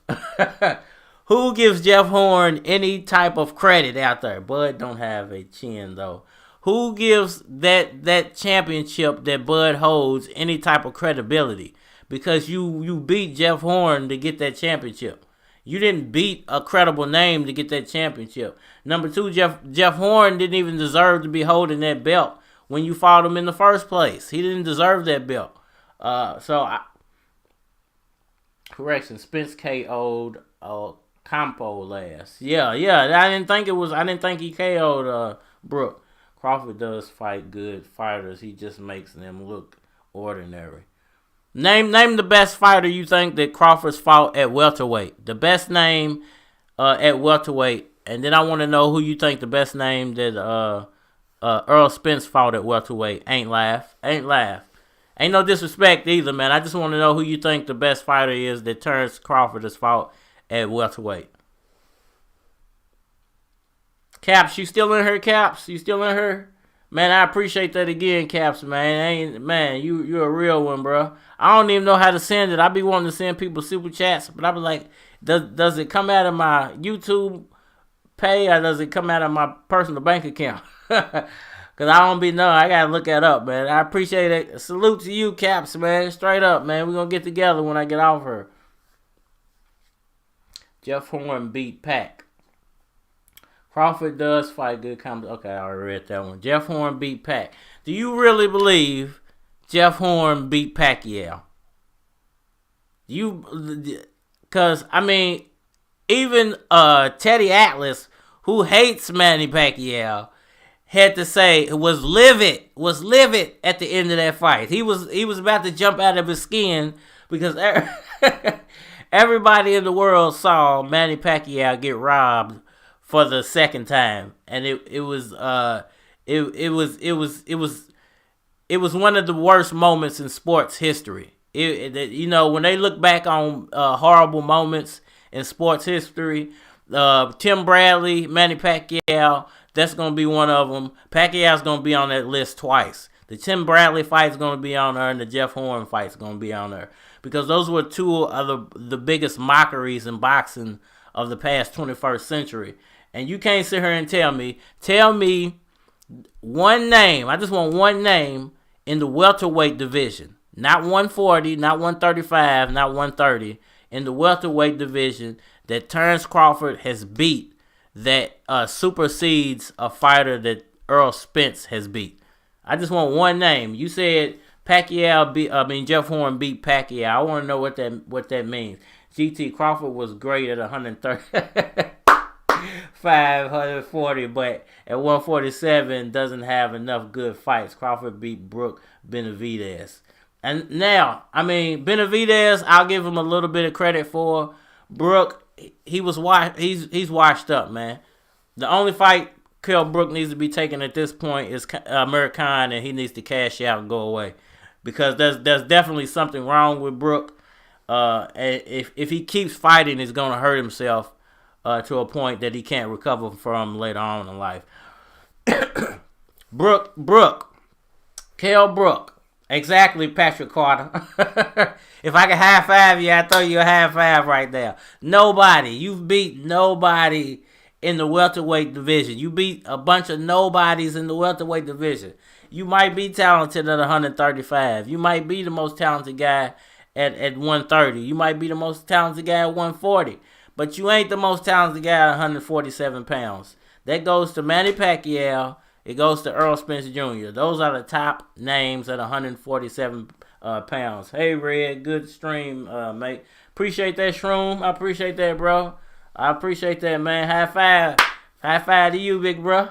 Who gives Jeff Horn any type of credit out there? Bud don't have a chin, though. Who gives that championship that Bud holds any type of credibility? Because you beat Jeff Horn to get that championship. You didn't beat a credible name to get that championship. Number two, Jeff Horn didn't even deserve to be holding that belt when you fought him in the first place. He didn't deserve that belt. Correction, Spence KO'd Campo last. Yeah. I didn't think he KO'd Brook. Crawford does fight good fighters. He just makes them look ordinary. Name the best fighter you think that Crawford's fought at welterweight. The best name at welterweight. And then I want to know who you think the best name that Earl Spence fought at welterweight. Ain't laugh. Ain't no disrespect either, man. I just want to know who you think the best fighter is that Terence Crawford has fought at welterweight. Caps, you still in her, Caps? You still in her? Man, I appreciate that again, Caps, man. You're a real one, bro. I don't even know how to send it. I be wanting to send people super chats, but I be like, does it come out of my YouTube pay or does it come out of my personal bank account? Because I don't be knowing. I got to look that up, man. I appreciate it. Salute to you, Caps, man. Straight up, man. We're going to get together when I get off her. Jeff Horn beat Pac. Crawford does fight good comedy. Okay, I already read that one. Jeff Horn beat Pac. Do you really believe Jeff Horn beat Pacquiao? Because, I mean, even Teddy Atlas, who hates Manny Pacquiao, had to say was livid at the end of that fight. He was about to jump out of his skin because everybody in the world saw Manny Pacquiao get robbed for the second time, and it was one of the worst moments in sports history. When they look back on horrible moments in sports history, Tim Bradley, Manny Pacquiao, that's gonna be one of them. Pacquiao's gonna be on that list twice. The Tim Bradley fight's gonna be on there, and the Jeff Horn fight's gonna be on there because those were two of the biggest mockeries in boxing of the past 21st century. And you can't sit here and tell me one name. I just want one name in the welterweight division. Not 140, not 135, not 130. In the welterweight division that Terence Crawford has beat that supersedes a fighter that Earl Spence has beat. I just want one name. You said Jeff Horn beat Pacquiao. I want to know what that means. GT Crawford was great at 130. 540, but at 147 doesn't have enough good fights. Crawford beat Brook Benavidez. And now, I mean, Benavidez, I'll give him a little bit of credit for. Brook, he's washed up, man. The only fight Kell Brook needs to be taken at this point is American, and he needs to cash out and go away. Because there's definitely something wrong with Brook. If he keeps fighting, he's going to hurt himself. To a point that he can't recover from later on in life. Kell Brook. Exactly, Patrick Carter. If I could high five you, I'd throw you a high five right there. You've beat nobody in the welterweight division. You beat a bunch of nobodies in the welterweight division. You might be talented at 135. You might be the most talented guy at 130. You might be the most talented guy at 140. But you ain't the most talented guy at 147 pounds. That goes to Manny Pacquiao. It goes to Earl Spence Jr. Those are the top names at 147 pounds. Hey, Red, good stream, mate. Appreciate that, Shroom. I appreciate that, bro. I appreciate that, man. High five. High five to you, big bro.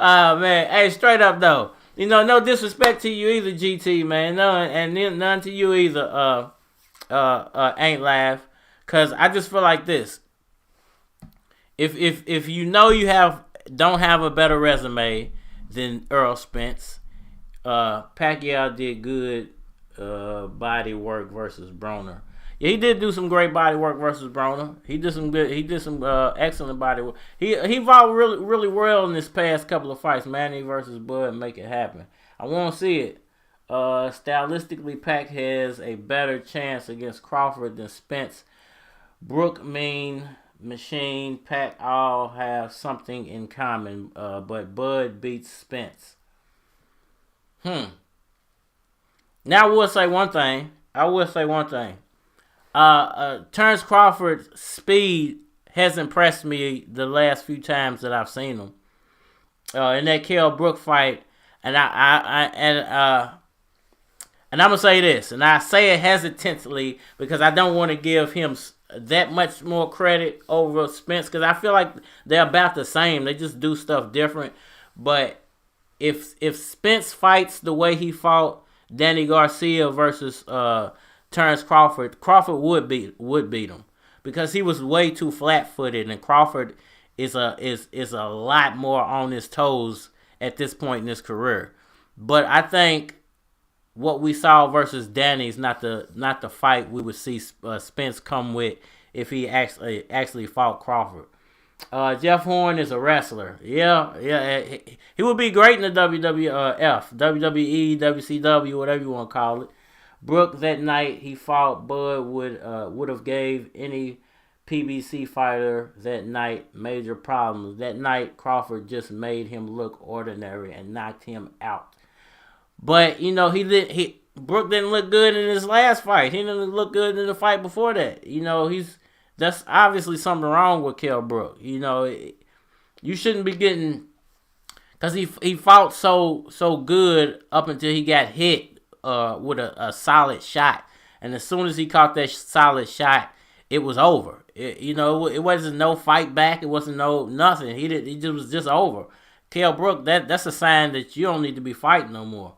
Man. Hey, straight up, though. No disrespect to you either, GT man. None to you either. Ain't Laugh, cause I just feel like this. If you know you don't have a better resume than Earl Spence, Pacquiao did good body work versus Broner. Yeah, he did do some great body work versus Broner. He did some excellent body work. He fought really well in this past couple of fights. Manny versus Bud, make it happen. I want to see it. Stylistically, Pac has a better chance against Crawford than Spence. Brook, Machine, Pac all have something in common, but Bud beats Spence. Now I will say one thing. Terence Crawford's speed has impressed me the last few times that I've seen him. In that Kell Brook fight, and I'm gonna say this, and I say it hesitantly because I don't want to give him that much more credit over Spence, because I feel like they're about the same. They just do stuff different. But if Spence fights the way he fought Danny Garcia versus Terence Crawford would beat him, because he was way too flat-footed, and Crawford is a lot more on his toes at this point in his career. But I think what we saw versus Danny is not the fight we would see Spence come with if he actually fought Crawford. Jeff Horn is a wrestler. Yeah. He would be great in the WWF, WWE, WCW, whatever you want to call it. Brook, that night he fought Bud, would have gave any PBC fighter that night major problems. That night Crawford just made him look ordinary and knocked him out. But Brook didn't look good in his last fight. He didn't look good in the fight before that. That's obviously something wrong with Kell Brook. You shouldn't be getting, because he fought so good up until he got hit with a solid shot, and as soon as he caught that solid shot, it was over. It wasn't no fight back. It wasn't no nothing. He was just over. Kell Brook, that's a sign that you don't need to be fighting no more.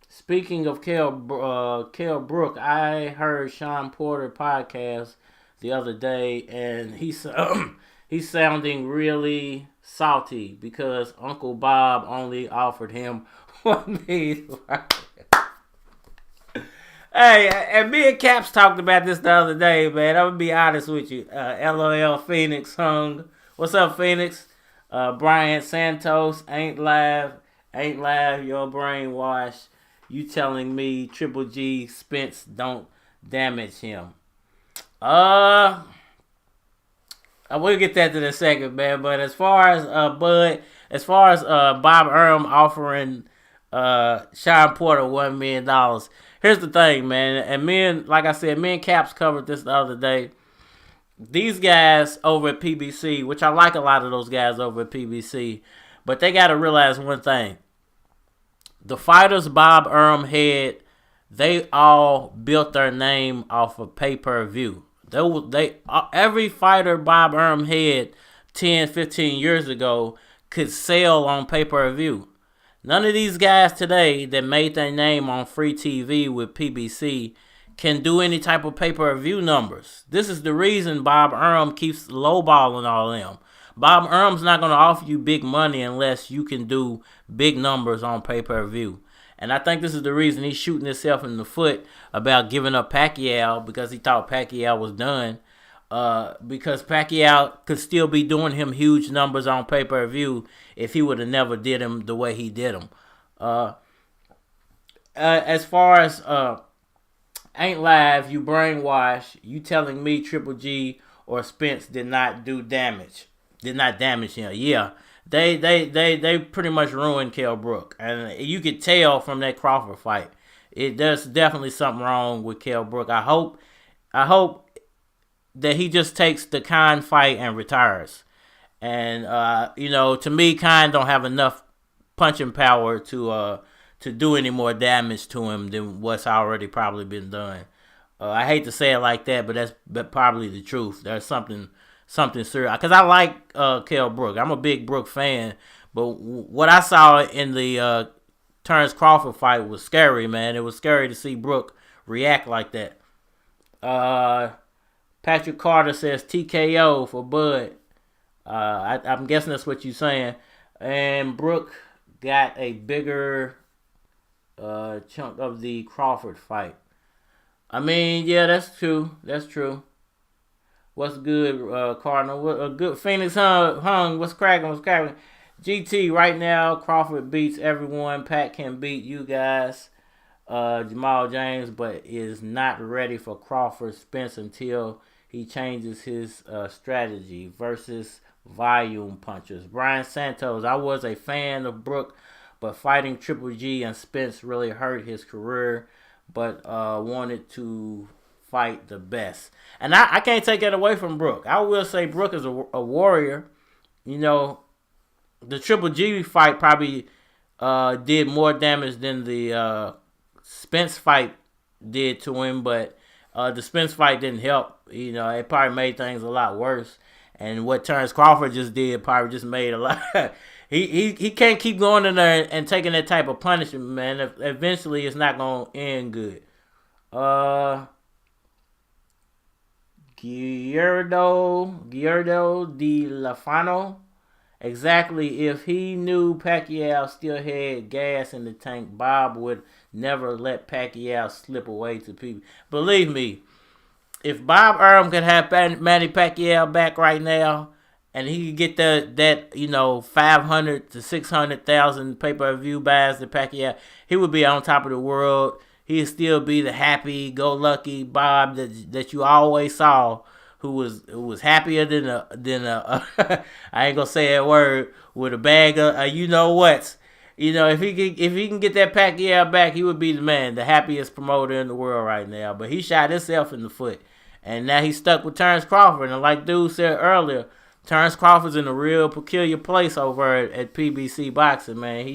Speaking of Kell Brook, I heard Sean Porter podcast the other day, and he's sounding really salty because Uncle Bob only offered him $1 million. Hey, and me and Caps talked about this the other day, man. I'm gonna be honest with you. LOL Phoenix hung. What's up, Phoenix? Brian Santos, ain't live, your brainwash. You telling me Triple G Spence don't damage him? We'll get that in a second, man. But as far as Bob Arum offering Sean Porter $1 million, here's the thing, man. And like I said, me and Caps covered this the other day. These guys over at PBC, which I like a lot of those guys over at PBC, but they got to realize one thing. The fighters Bob Arum had, they all built their name off of pay-per-view. Every fighter Bob Arum had 10, 15 years ago could sell on pay-per-view. None of these guys today that made their name on free TV with PBC can do any type of pay-per-view numbers. This is the reason Bob Arum keeps lowballing all of them. Bob Arum's not going to offer you big money unless you can do big numbers on pay-per-view. And I think this is the reason he's shooting himself in the foot about giving up Pacquiao, because he thought Pacquiao was done. Because Pacquiao could still be doing him huge numbers on pay-per-view if he would have never did him the way he did him. As far as ain't live, you brainwash, you telling me Triple G or Spence did not damage him. Yeah, they pretty much ruined Kell Brook, and you could tell from that Crawford fight. There's definitely something wrong with Kell Brook. I hope that he just takes the Khan fight and retires. And to me, Khan don't have enough punching power to do any more damage to him than what's already probably been done. I hate to say it like that, but that's probably the truth. There's something serious, because I like Kell Brook. I'm a big Brook fan, But what I saw in the Terence Crawford fight was scary, man. It was scary to see Brook react like that. Patrick Carter says TKO for Bud. I'm guessing that's what you're saying. And Brook got a bigger chunk of the Crawford fight. I mean, yeah, that's true. That's true. What's good, Cardinal? Good Phoenix hung. What's cracking? What's cracking? GT right now. Crawford beats everyone. Pat can beat you guys. Jamal James, but is not ready for Crawford Spence until he changes his strategy versus volume punchers. Brian Santos. I was a fan of Brook, but fighting Triple G and Spence really hurt his career. But wanted to fight the best. And I can't take that away from Brook. I will say Brook is a warrior. You know, the Triple G fight probably did more damage than the Spence fight did to him, but the Spence fight didn't help. You know, it probably made things a lot worse. And what Terence Crawford just did probably just made a lot. He can't keep going in there and taking that type of punishment, man. Eventually, it's not going to end good. Guillermo Di Lafano. Exactly. If he knew Pacquiao still had gas in the tank, Bob would never let Pacquiao slip away to people. Believe me, if Bob Arum could have Manny Pacquiao back right now, and he could get that 500 to 600,000 pay-per-view buys to Pacquiao, he would be on top of the world. He'd still be the happy-go-lucky Bob that you always saw, who was happier than a I ain't gonna say that word, with a bag of you know what. You know, if he can get that Pacquiao back, he would be the man, the happiest promoter in the world right now. But he shot himself in the foot, and now he's stuck with Terence Crawford. And like dude said earlier, Terence Crawford's in a real peculiar place over at PBC Boxing, man.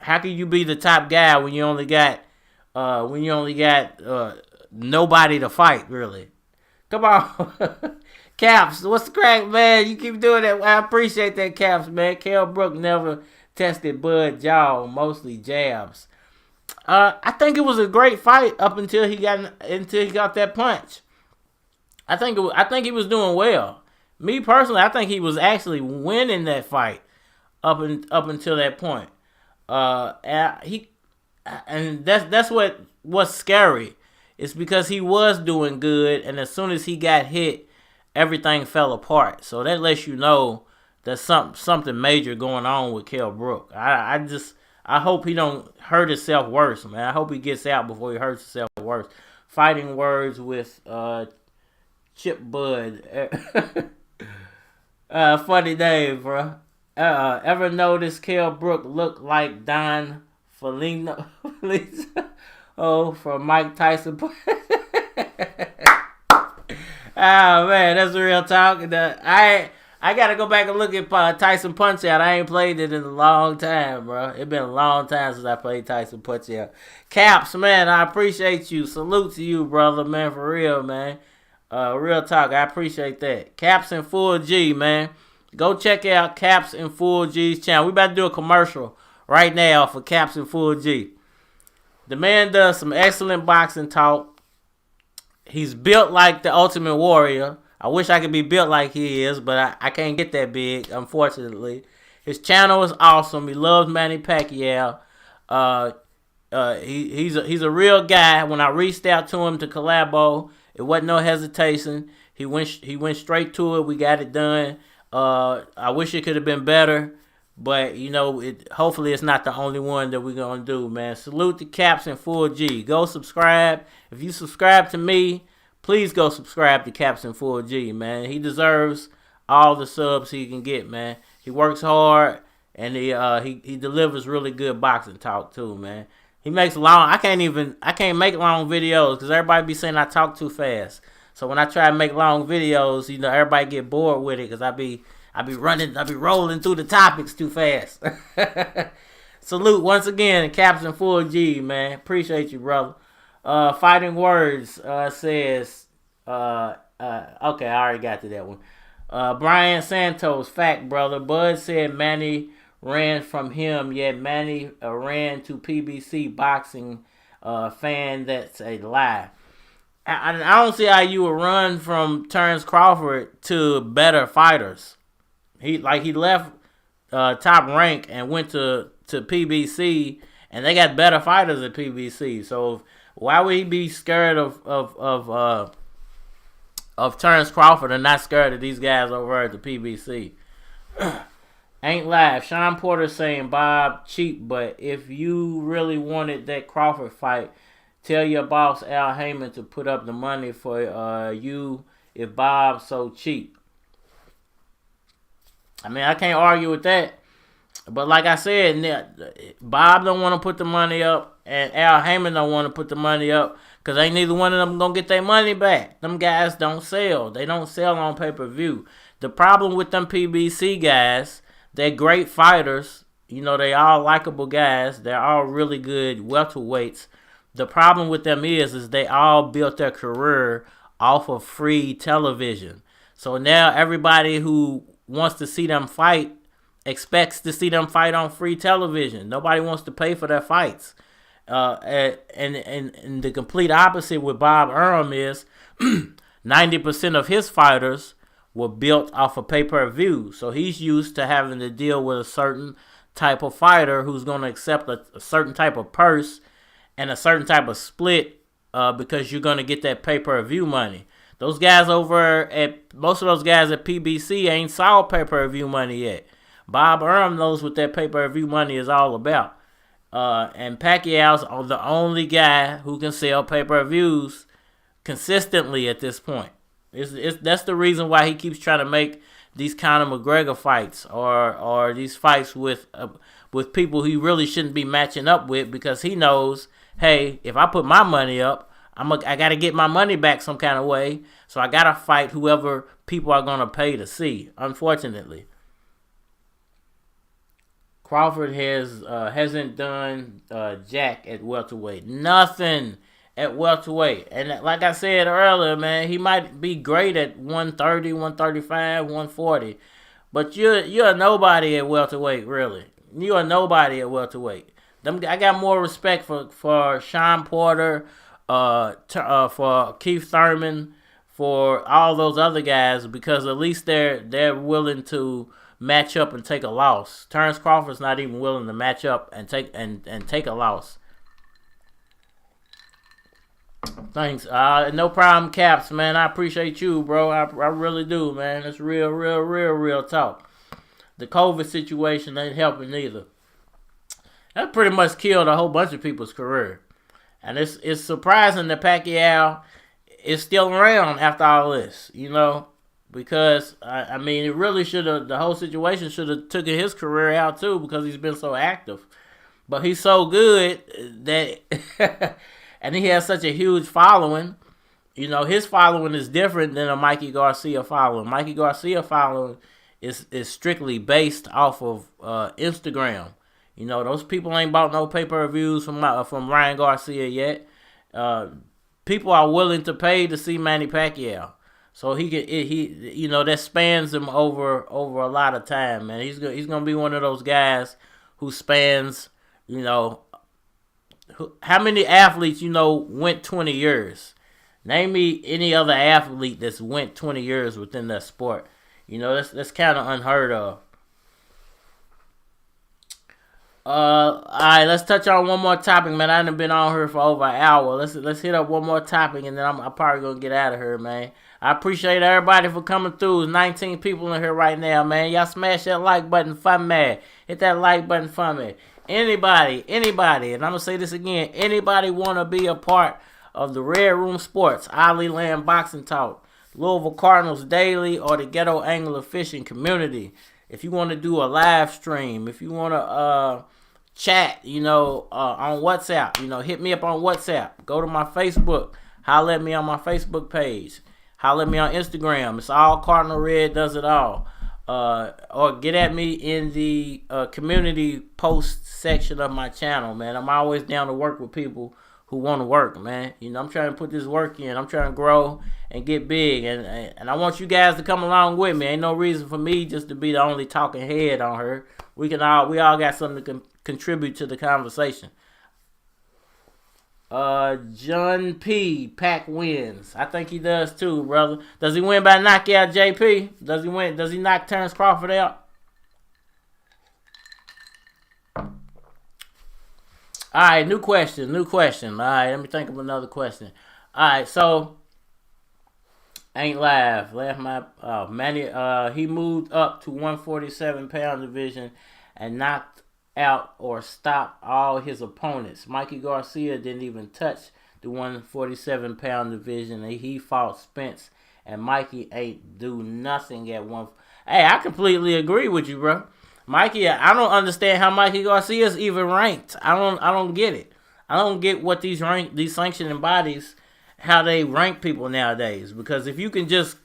How can you be the top guy when you only got nobody to fight, really? Come on. Caps, what's the crack, man? You keep doing that. I appreciate that, Caps, man. Kell Brook never tested Bud jaw, mostly jabs. I think it was a great fight up until he got that punch. I think he was doing well. Me personally, I think he was actually winning that fight up until that point. And that's what's scary. It's because he was doing good, and as soon as he got hit, everything fell apart. So that lets you know there's something major going on with Kell Brook. I hope he don't hurt himself worse, man. I hope he gets out before he hurts himself worse. Fighting words with Chip Bud. Funny name, bro. Ever notice Kell Brook look like Don Felino? From Mike Tyson. Man, that's real talk. I gotta go back and look at Tyson Punch Out. I ain't played it in a long time, bro. It's been a long time since I played Tyson Punch Out. Caps, man, I appreciate you. Salute to you, brother, man, for real, man. Real talk, I appreciate that. Caps in Full G, man. Go check out Caps in Full G's channel. We about to do a commercial right now for Caps in Full G. The man does some excellent boxing talk. He's built like the Ultimate Warrior. I wish I could be built like he is, but I can't get that big, unfortunately. His channel is awesome. He loves Manny Pacquiao. He's a real guy. When I reached out to him to collabo, it wasn't no hesitation. He went straight to it. We got it done. I wish it could have been better, but hopefully it's not the only one that we're gonna do, man. Salute to Caps in Full G. Go subscribe. If you subscribe to me, please go subscribe to Caps in Full G, man. He deserves all the subs he can get, man. He works hard, and he delivers really good boxing talk too, man. He makes long. I can't make long videos because everybody be saying I talk too fast. So when I try to make long videos, everybody get bored with it because I be rolling through the topics too fast. Salute once again, Caps in Full G, man. Appreciate you, brother. Fighting Words says, okay, I already got to that one. Brian Santos, fact, brother. Bud said Manny ran from him, yet Manny ran to PBC boxing. Fan, that's a lie. I don't see how you would run from Terence Crawford to better fighters. He left top rank and went to PBC, and they got better fighters at PBC. So why would he be scared of Terence Crawford and not scared of these guys over at the PBC? Ain't live. Sean Porter saying Bob cheap, but if you really wanted that Crawford fight, tell your boss Al Heyman to put up the money for you if Bob's so cheap. I mean, I can't argue with that. But like I said, Bob don't want to put the money up, and Al Heyman don't want to put the money up, because ain't neither one of them going to get their money back. Them guys don't sell. They don't sell on pay-per-view. The problem with them PBC guys, they're great fighters. You know, they all likable guys. They're all really good welterweights. The problem with them is they all built their career off of free television. So now everybody who wants to see them fight expects to see them fight on free television. Nobody wants to pay for their fights. And the complete opposite with Bob Arum is 90% of his fighters were built off of pay-per-view. So he's used to having to deal with a certain type of fighter who's going to accept a certain type of purse and a certain type of split because you're going to get that pay-per-view money. Most of those guys at PBC ain't saw pay-per-view money yet. Bob Arum knows what that pay-per-view money is all about. And Pacquiao's the only guy who can sell pay-per-views consistently at this point. That's the reason why he keeps trying to make these Conor McGregor fights or these fights with people he really shouldn't be matching up with, because he knows, hey, if I put my money up, I got to get my money back some kind of way, so I got to fight whoever people are going to pay to see, unfortunately. Crawford hasn't done jack at welterweight. Nothing at welterweight. And like I said earlier, man, he might be great at 130, 135, 140. But you're a nobody at welterweight, really. You're a nobody at welterweight. I got more respect for Sean Porter, for Keith Thurman, for all those other guys, because at least they're willing to match up and take a loss. Terence Crawford's not even willing to match up and take a loss. Thanks. No problem, Caps, man. I appreciate you, bro. I really do, man. It's real talk. The COVID situation ain't helping either. That pretty much killed a whole bunch of people's career. And it's surprising that Pacquiao is still around after all this, you know, because I mean, it really the whole situation should have taken his career out too, because he's been so active. But he's so good that, and he has such a huge following. You know, his following is different than a Mikey Garcia following. Mikey Garcia following is strictly based off of Instagram. You know, those people ain't bought no pay-per-views from Ryan Garcia yet. People are willing to pay to see Manny Pacquiao, so that spans him over a lot of time, man. He's gonna be one of those guys who spans, you know, how many athletes went 20 years? Name me any other athlete that's went 20 years within that sport. You know, that's kind of unheard of. All right, let's touch on one more topic, man. I done been on here for over an hour. Let's hit up one more topic, and then I'm probably gonna get out of here, man. I appreciate everybody for coming through. There's 19 people in here right now, man. Y'all smash that like button for me. Hit that like button for me. Anybody, and I'm gonna say this again. Anybody wanna be a part of the Red Room Sports, Ollie Land Boxing Talk, Louisville Cardinals Daily, or the Ghetto Angler Fishing Community? If you want to do a live stream, if you want to chat, on WhatsApp, hit me up on WhatsApp. Go to my Facebook. Holler at me on my Facebook page. Holler at me on Instagram. It's all Cardinal Red does it all. Or get at me in the community post section of my channel, man. I'm always down to work with people who want to work, man. You know, I'm trying to put this work in. I'm trying to grow and get big, and I want you guys to come along with me. Ain't no reason for me just to be the only talking head on her. We all got something to contribute to the conversation. John P. Pac wins. I think he does too, brother. Does he win by knockout, JP? Does he win? Does he knock Terence Crawford out? All right, new question. All right, let me think of another question. All right, so ain't live. Manny. He moved up to 147-pound division and knocked out or stopped all his opponents. Mikey Garcia didn't even touch the 147-pound division. He fought Spence, and Mikey ain't do nothing at one. Hey, I completely agree with you, bro. Mikey, I don't understand how Mikey Garcia is even ranked. I don't get it. I don't get what these sanctioning bodies, how they rank people nowadays. Because if you can just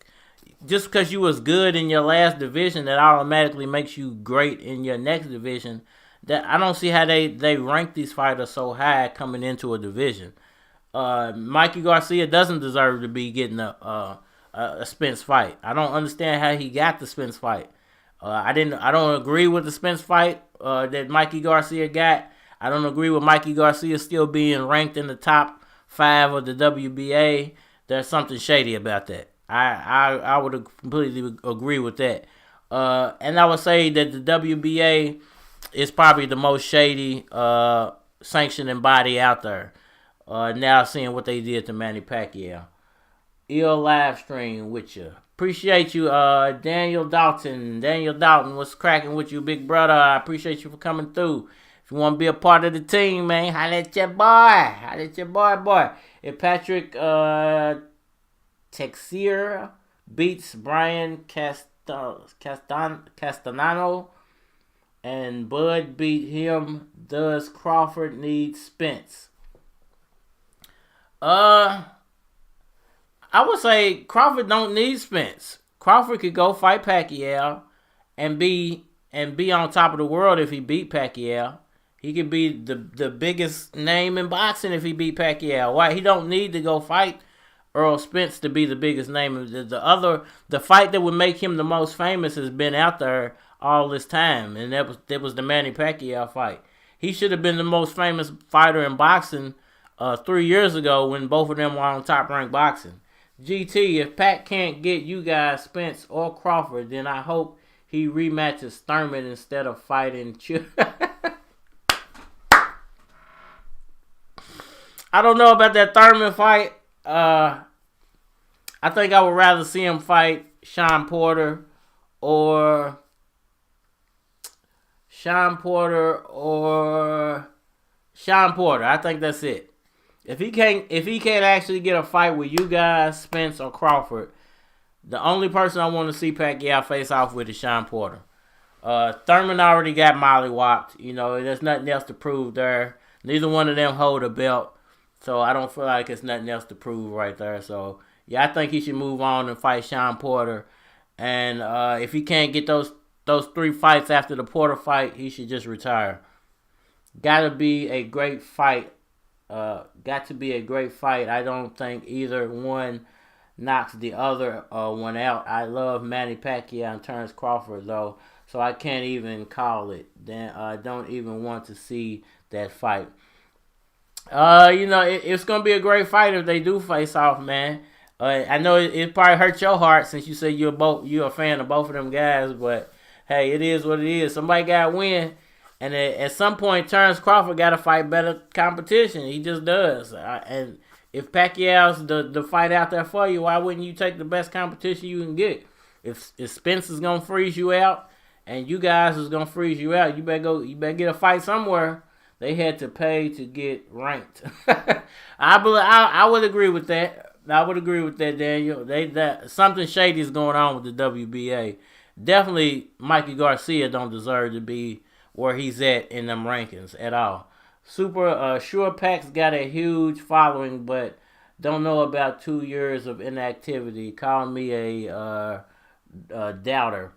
because you was good in your last division, that automatically makes you great in your next division. That I don't see how they rank these fighters so high coming into a division. Mikey Garcia doesn't deserve to be getting a Spence fight. I don't understand how he got the Spence fight. I don't agree with the Spence fight that Mikey Garcia got. I don't agree with Mikey Garcia still being ranked in the top 5 of the WBA. There's something shady about that. I would completely agree with that. And I would say that the WBA is probably the most shady sanctioning body out there. Now seeing what they did to Manny Pacquiao. Ill live stream with you. Appreciate you, Daniel Dalton. Daniel Dalton, what's cracking with you, big brother? I appreciate you for coming through. If you want to be a part of the team, man, holla at your boy. If Patrick Texier beats Brian Castellano and Bud beat him, does Crawford need Spence? I would say Crawford don't need Spence. Crawford could go fight Pacquiao and be on top of the world if he beat Pacquiao. He could be the biggest name in boxing if he beat Pacquiao. Why? He don't need to go fight Earl Spence to be the biggest name. The fight that would make him the most famous has been out there all this time, and that was the Manny Pacquiao fight. He should have been the most famous fighter in boxing 3 years ago when both of them were on Top Rank Boxing. GT, if Pat can't get you guys Spence or Crawford, then I hope he rematches Thurman instead of fighting I don't know about that Thurman fight. I think I would rather see him fight Sean Porter or Sean Porter. I think that's it. If he can't actually get a fight with you guys, Spence or Crawford, the only person I want to see Pacquiao face off with is Sean Porter. Thurman already got mollywopped. You know, there's nothing else to prove there. Neither one of them hold a belt, so I don't feel like it's nothing else to prove right there. So yeah, I think he should move on and fight Sean Porter. And if he can't get those 3 fights after the Porter fight, he should just retire. Gotta be a great fight. I don't think either one knocks the other one out. I love Manny Pacquiao and Terence Crawford though, so I can't even call it. Then I don't even want to see that fight. It's gonna be a great fight if they do face off, man. I know it probably hurt your heart since you say you're a fan of both of them guys, but hey, it is what it is. Somebody got to win. And at some point, Terence Crawford got to fight better competition. He just does. And if Pacquiao's the fight out there for you, why wouldn't you take the best competition you can get? If Spence is going to freeze you out and you guys is going to freeze you out, you better get a fight somewhere. They had to pay to get ranked. I would agree with that. Daniel. Something shady is going on with the WBA. Definitely, Mikey Garcia don't deserve to be where he's at in them rankings at all. Sure Pac's got a huge following, but don't know about 2 years of inactivity. Call me a doubter.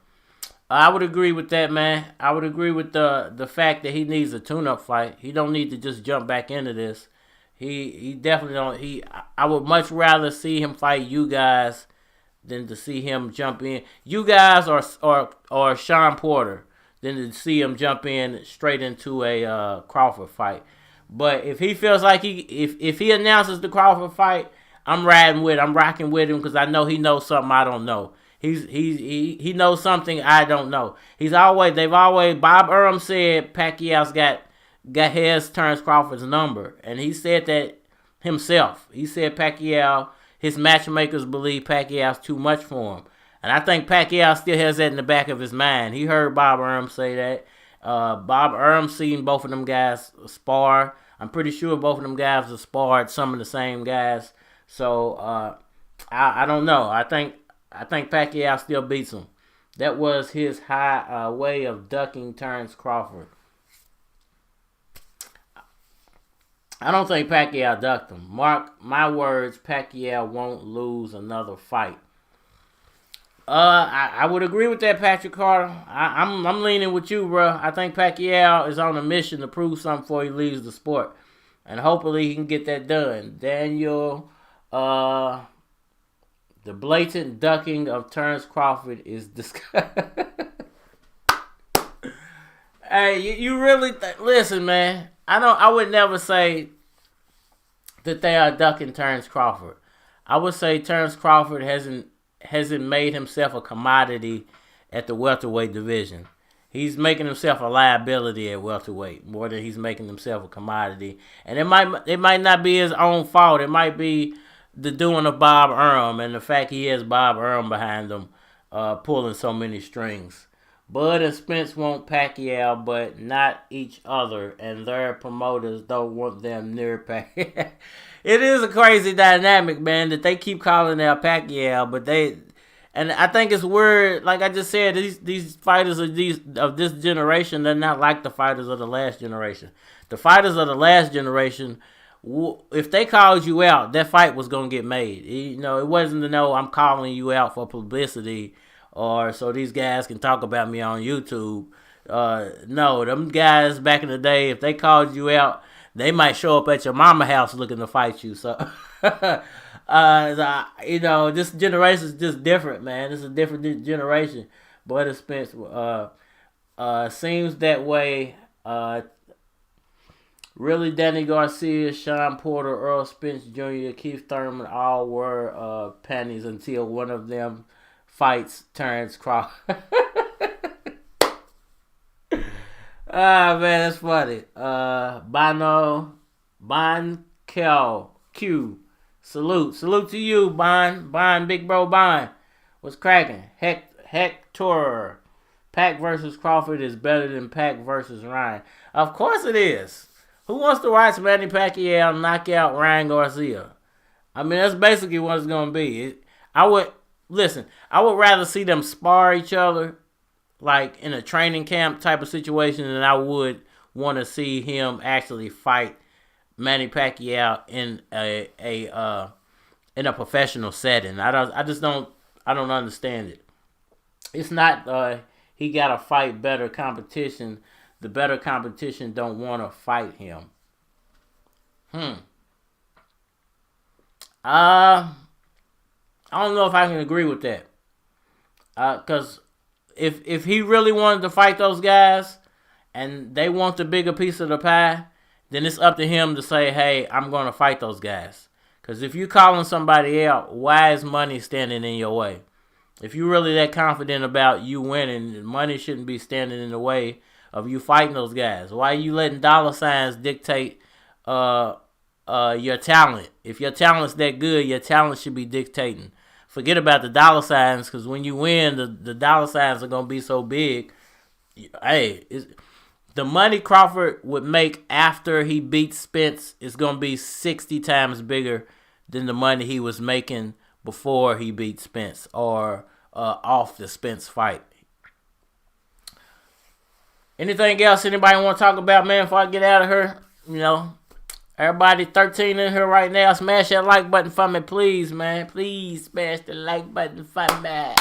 I would agree with that, man. I would agree with the fact that he needs a tune-up fight. He don't need to just jump back into this. He definitely don't. I would much rather see him fight you guys than to see him jump in. You guys or Sean Porter than to see him jump in straight into a Crawford fight. But if he feels like if he announces the Crawford fight, I'm rocking with him because I know he knows something I don't know. He knows something I don't know. Bob Arum said Pacquiao's got Terence Crawford's number, and he said that himself. He said Pacquiao, his matchmakers believe Pacquiao's too much for him, and I think Pacquiao still has that in the back of his mind. He heard Bob Arum say that. Bob Arum seen both of them guys spar. I'm pretty sure both of them guys have sparred some of the same guys. So I don't know. I think Pacquiao still beats him. That was his high way of ducking Terence Crawford. I don't think Pacquiao ducked him. Mark my words, Pacquiao won't lose another fight. I would agree with that, Patrick Carter. I'm leaning with you, bro. I think Pacquiao is on a mission to prove something before he leaves the sport, and hopefully he can get that done. Daniel, the blatant ducking of Terence Crawford is disgusting. Hey, you really listen, man. I would never say that they are ducking Terence Crawford. I would say Terence Crawford hasn't made himself a commodity at the welterweight division. He's making himself a liability at welterweight more than he's making himself a commodity. And it might not be his own fault. It might be the doing of Bob Arum and the fact he has Bob Arum behind him pulling so many strings. Bud and Spence want Pacquiao, but not each other, and their promoters don't want them near Pacquiao. It is a crazy dynamic, man, that they keep calling out Pacquiao, and I think it's weird. Like I just said, these fighters of this generation, they're not like the fighters of the last generation. The fighters of the last generation, if they called you out, that fight was gonna get made. It wasn't to know I'm calling you out for publicity or so these guys can talk about me on YouTube. No, them guys back in the day, if they called you out, they might show up at your mama house looking to fight you. So, this generation is just different, man. It's a different generation. Bud and Spence seems that way. Really, Danny Garcia, Sean Porter, Earl Spence Jr., Keith Thurman all wore panties until one of them fights Terence Crawford. Man, that's funny. Bon Q. Salute to you, Bon, big bro Bon. What's cracking? Hector. Pac versus Crawford is better than Pac versus Ryan. Of course it is. Who wants to watch Manny Pacquiao knock out Ryan Garcia? I mean, that's basically what it's going to be. I would rather see them spar each other like in a training camp type of situation than I would want to see him actually fight Manny Pacquiao in a professional setting. I don't understand it. It's not he got to fight better competition. The better competition don't want to fight him. I don't know if I can agree with that. Because if he really wanted to fight those guys and they want the bigger piece of the pie, then it's up to him to say, hey, I'm going to fight those guys. Because if you're calling somebody out, why is money standing in your way? If you're really that confident about you winning, money shouldn't be standing in the way of you fighting those guys. Why are you letting dollar signs dictate your talent? If your talent's that good, your talent should be dictating. Forget about the dollar signs, because when you win, the dollar signs are going to be so big. Hey, the money Crawford would make after he beats Spence is going to be 60 times bigger than the money he was making before he beat Spence or off the Spence fight. Anything else anybody want to talk about, man, before I get out of here? Everybody 13 in here right now, smash that like button for me, please, man. Please smash the like button for me.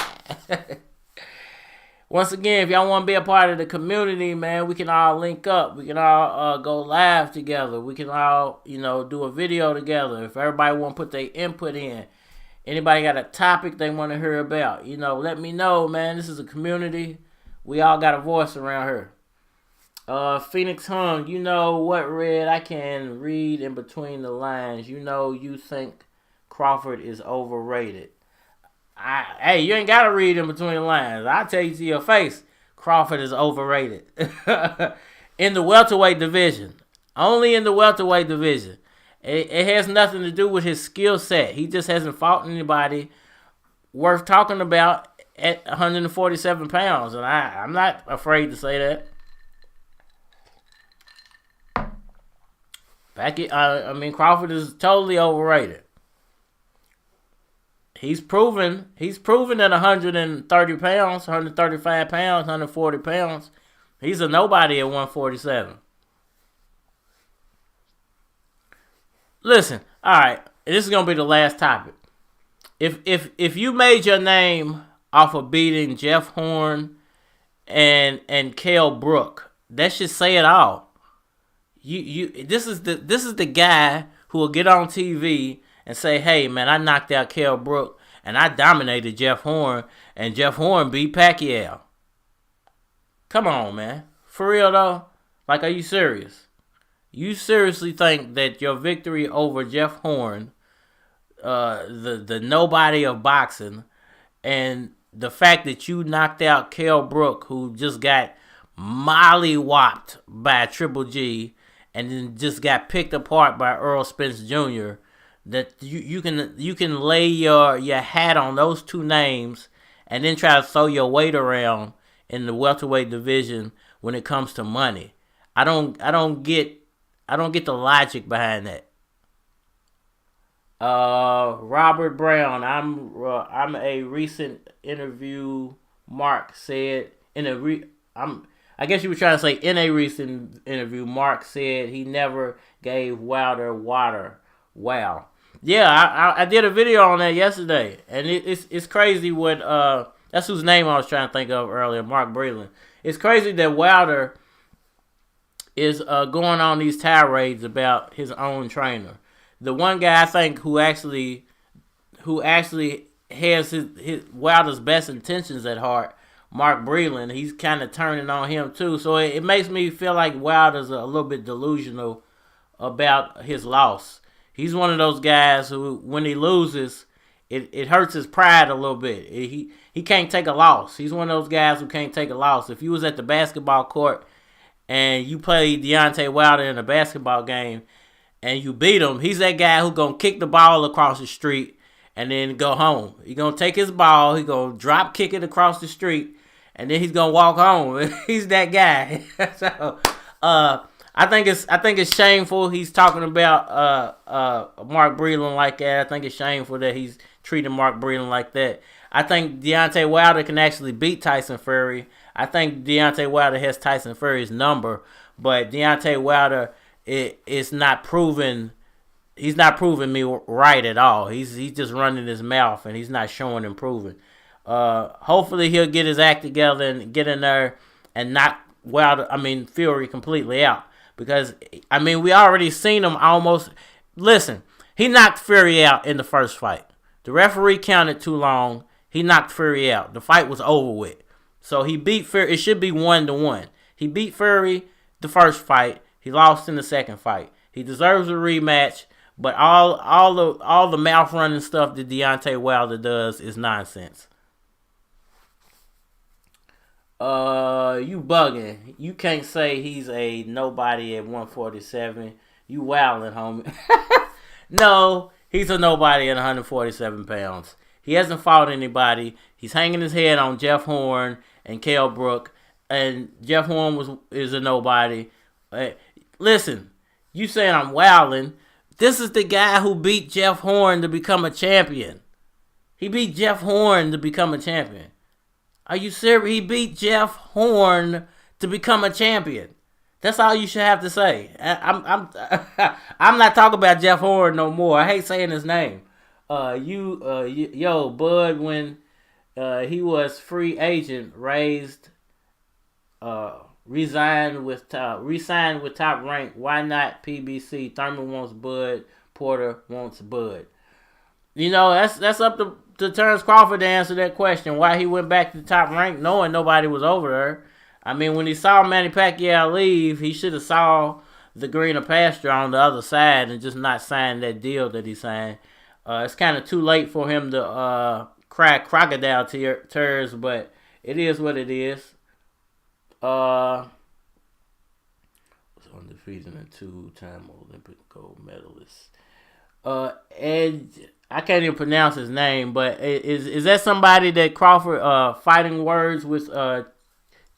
Once again, if y'all want to be a part of the community, man, we can all link up. We can all go live together. We can all, do a video together. If everybody want to put their input in, anybody got a topic they want to hear about, let me know, man. This is a community. We all got a voice around here. Phoenix Hung, you know what, Red? I can read in between the lines. You think Crawford is overrated. Hey, you ain't got to read in between the lines. I'll tell you to your face, Crawford is overrated. In the welterweight division. Only in the welterweight division. It has nothing to do with his skill set. He just hasn't fought anybody worth talking about at 147 pounds. And I'm not afraid to say that. Crawford is totally overrated. He's proven at 130 pounds, 135 pounds, 140 pounds. He's a nobody at 147. Listen, all right, this is gonna be the last topic. If you made your name off of beating Jeff Horn and Kell Brook, that should say it all. This is the guy who will get on TV and say, hey, man, I knocked out Kell Brook and I dominated Jeff Horn and Jeff Horn beat Pacquiao. Come on, man. For real, though? Like, are you serious? You seriously think that your victory over Jeff Horn, the nobody of boxing, and the fact that you knocked out Kell Brook, who just got molly-whopped by Triple G, and then just got picked apart by Earl Spence Jr., that you can lay your hat on those two names and then try to throw your weight around in the welterweight division when it comes to money. I don't get the logic behind that. Robert Brown, I'm a recent interview. Mark said I guess you were trying to say in a recent interview, Mark said he never gave Wilder water. Wow. Yeah, I did a video on that yesterday, and it's crazy what that's whose name I was trying to think of earlier, Mark Breland. It's crazy that Wilder is going on these tirades about his own trainer. The one guy I think who actually has his Wilder's best intentions at heart, Mark Breland, he's kind of turning on him too. So it makes me feel like Wilder's a little bit delusional about his loss. He's one of those guys who, when he loses, it hurts his pride a little bit. He can't take a loss. He's one of those guys who can't take a loss. If you was at the basketball court and you played Deontay Wilder in a basketball game and you beat him, he's that guy who gonna kick the ball across the street and then go home. He's gonna take his ball, he's gonna drop kick it across the street, and then he's gonna walk home. He's that guy. So I think it's shameful he's talking about Mark Breland like that. I think it's shameful that he's treating Mark Breland like that. I think Deontay Wilder can actually beat Tyson Fury. I think Deontay Wilder has Tyson Fury's number, but Deontay Wilder is not proven. He's not proving me right at all. He's just running his mouth and he's not showing improving. Hopefully he'll get his act together and get in there and knock Fury completely out. Because, we already seen him almost. Listen, he knocked Fury out in the first fight. The referee counted too long. He knocked Fury out. The fight was over with. So he beat Fury. It should be 1-1. He beat Fury the first fight. He lost in the second fight. He deserves a rematch. But all the mouth running stuff that Deontay Wilder does is nonsense. You bugging. You can't say he's a nobody at 147. You wilding, homie. No, he's a nobody at 147 pounds. He hasn't fought anybody. He's hanging his head on Jeff Horn and Kell Brook. And Jeff Horn is a nobody. Listen, you saying I'm wilding. This is the guy who beat Jeff Horn to become a champion. He beat Jeff Horn to become a champion. Are you serious? He beat Jeff Horn to become a champion. That's all you should have to say. I'm not talking about Jeff Horn no more. I hate saying his name. Bud, when He was free agent, re-signed with Top Rank. Why not PBC? Thurman wants Bud. Porter wants Bud. That's up to Terence Crawford to answer that question. Why he went back to Top Rank, knowing nobody was over there. I mean, when he saw Manny Pacquiao leave, he should have saw the greener pasture on the other side and just not signed that deal that he signed. It's kind of too late for him to cry crocodile tears, but it is what it is. Was undefeated and two-time Olympic gold medalist. And I can't even pronounce his name, but is that somebody that Crawford fighting words with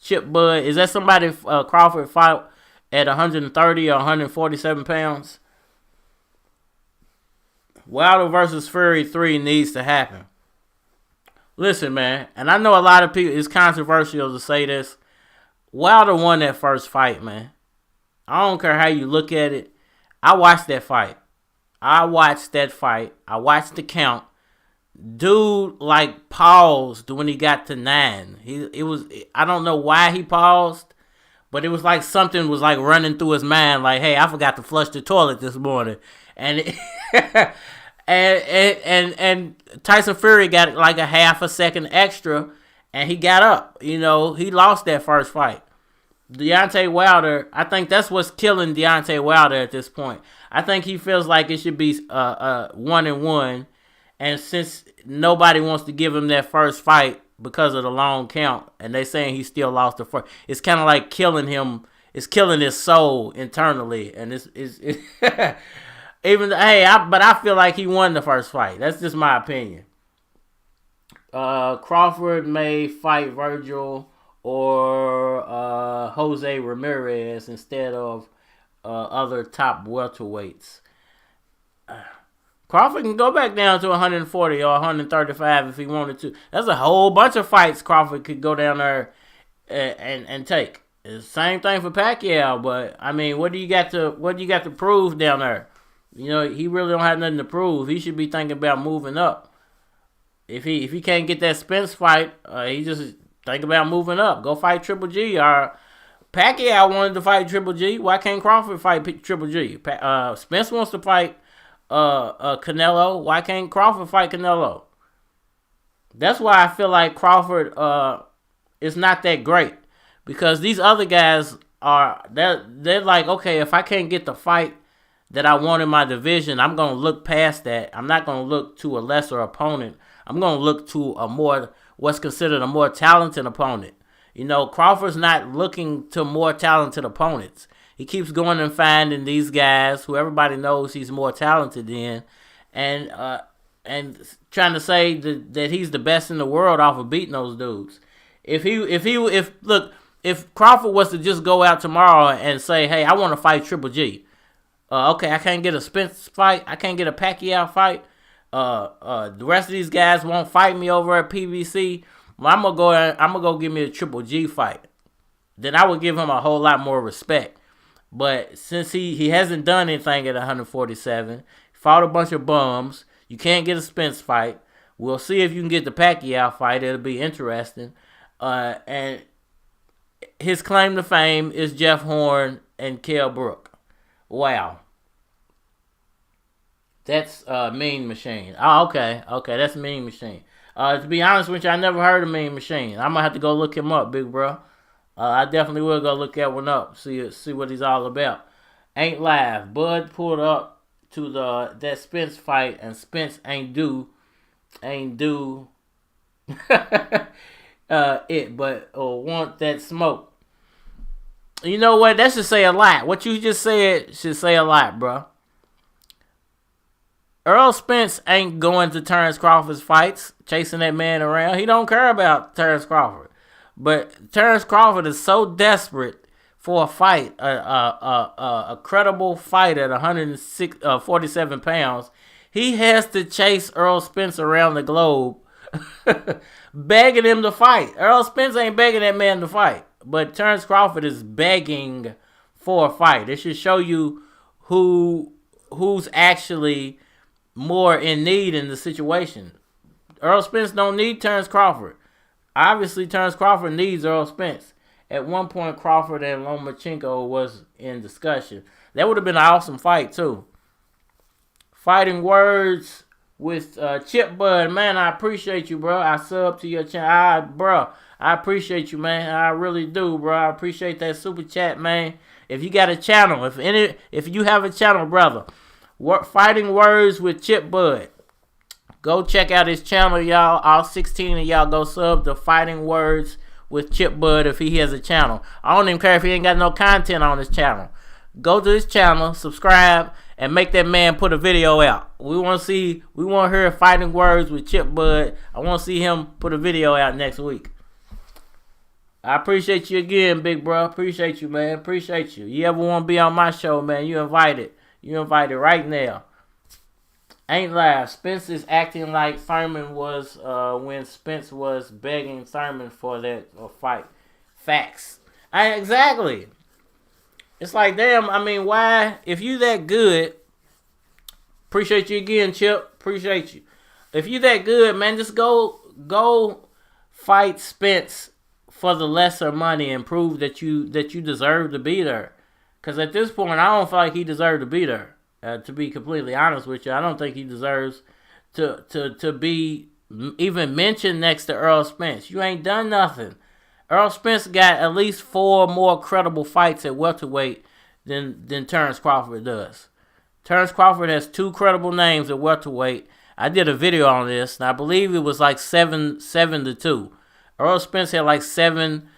Chip Bud? Is that somebody Crawford fought at 130 or 147 pounds? Wilder versus Fury 3 needs to happen. Listen, man, and I know a lot of people, it's controversial to say this. Wilder won that first fight, man. I don't care how you look at it. I watched that fight. I watched the count. Dude, paused when he got to 9. I don't know why he paused, but it was like something was running through his mind. Like, hey, I forgot to flush the toilet this morning, and and Tyson Fury got a half a second extra, and he got up. He lost that first fight. Deontay Wilder, I think that's what's killing Deontay Wilder at this point. I think he feels like it should be 1-1, and since nobody wants to give him that first fight because of the long count, and they saying he still lost the first, it's kind of like killing him. It's killing his soul internally, and it's but I feel like he won the first fight. That's just my opinion. Crawford may fight Virgil or Jose Ramirez instead of other top welterweights. Crawford can go back down to 140 or 135 if he wanted to. That's a whole bunch of fights Crawford could go down there and take. It's the same thing for Pacquiao, but I mean, what do you got to prove down there? He really don't have nothing to prove. He should be thinking about moving up. If he can't get that Spence fight, he just think about moving up. Go fight Triple G. Or Pacquiao wanted to fight Triple G. Why can't Crawford fight Triple G? Spence wants to fight Canelo. Why can't Crawford fight Canelo? That's why I feel like Crawford is not that great, because these other guys they're like, okay, if I can't get the fight that I want in my division, I'm going to look past that. I'm not going to look to a lesser opponent. I'm going to look to what's considered a more talented opponent. Crawford's not looking to more talented opponents. He keeps going and finding these guys who everybody knows he's more talented than, and trying to say that he's the best in the world off of beating those dudes. If Crawford was to just go out tomorrow and say, hey, I want to fight Triple G. Okay, I can't get a Spence fight. I can't get a Pacquiao fight. The rest of these guys won't fight me over at PBC. Well, I'm gonna go give me a Triple G fight. Then I would give him a whole lot more respect. But since he hasn't done anything at 147, fought a bunch of bums, you can't get a Spence fight. We'll see if you can get the Pacquiao fight. It'll be interesting. And his claim to fame is Jeff Horn and Kell Brook. Wow. That's Mean Machine. Oh, okay. That's Mean Machine. To be honest with you, I never heard of Mean Machine. I'm going to have to go look him up, big bro. I definitely will go look that one up, see what he's all about. Ain't live. Bud pulled up to that Spence fight, and Spence ain't do it, but want that smoke. You know what? That should say a lot. What you just said should say a lot, bro. Earl Spence ain't going to Terence Crawford's fights, chasing that man around. He don't care about Terence Crawford. But Terence Crawford is so desperate for a fight, a credible fight at 147 pounds, he has to chase Earl Spence around the globe, begging him to fight. Earl Spence ain't begging that man to fight, but Terence Crawford is begging for a fight. It should show you who's actually more in need in the situation. Earl Spence don't need Terence Crawford. Obviously, Terence Crawford needs Earl Spence. At one point, Crawford and Lomachenko was in discussion. That would have been an awesome fight, too. Fighting Words with Chip Bud. Man, I appreciate you, bro. I sub to your channel. Bro, I appreciate you, man. I really do, bro. I appreciate that super chat, man. If you got a channel, if you have a channel, brother, Fighting Words with Chip Bud. Go check out his channel, y'all. All 16 of y'all go sub to Fighting Words with Chip Bud if he has a channel. I don't even care if he ain't got no content on his channel. Go to his channel, subscribe, and make that man put a video out. We want to hear Fighting Words with Chip Bud. I want to see him put a video out next week. I appreciate you again, big bro. Appreciate you, man. Appreciate you. You ever want to be on my show, man, you invited. You invited right now. Ain't live. Spence is acting like Thurman was when Spence was begging Thurman for that fight. Facts. Exactly. It's like, damn, I mean, why? If you that good, appreciate you again, Chip. Appreciate you. If you that good, man, just go fight Spence for the lesser money and prove that you deserve to be there. Because at this point, I don't feel like he deserved to be there. To be completely honest with you, I don't think he deserves to be even mentioned next to Earl Spence. You ain't done nothing. Earl Spence got at least 4 more credible fights at welterweight than Terence Crawford does. Terence Crawford has 2 credible names at welterweight. I did a video on this, and I believe it was like 7-2. Earl Spence had like 7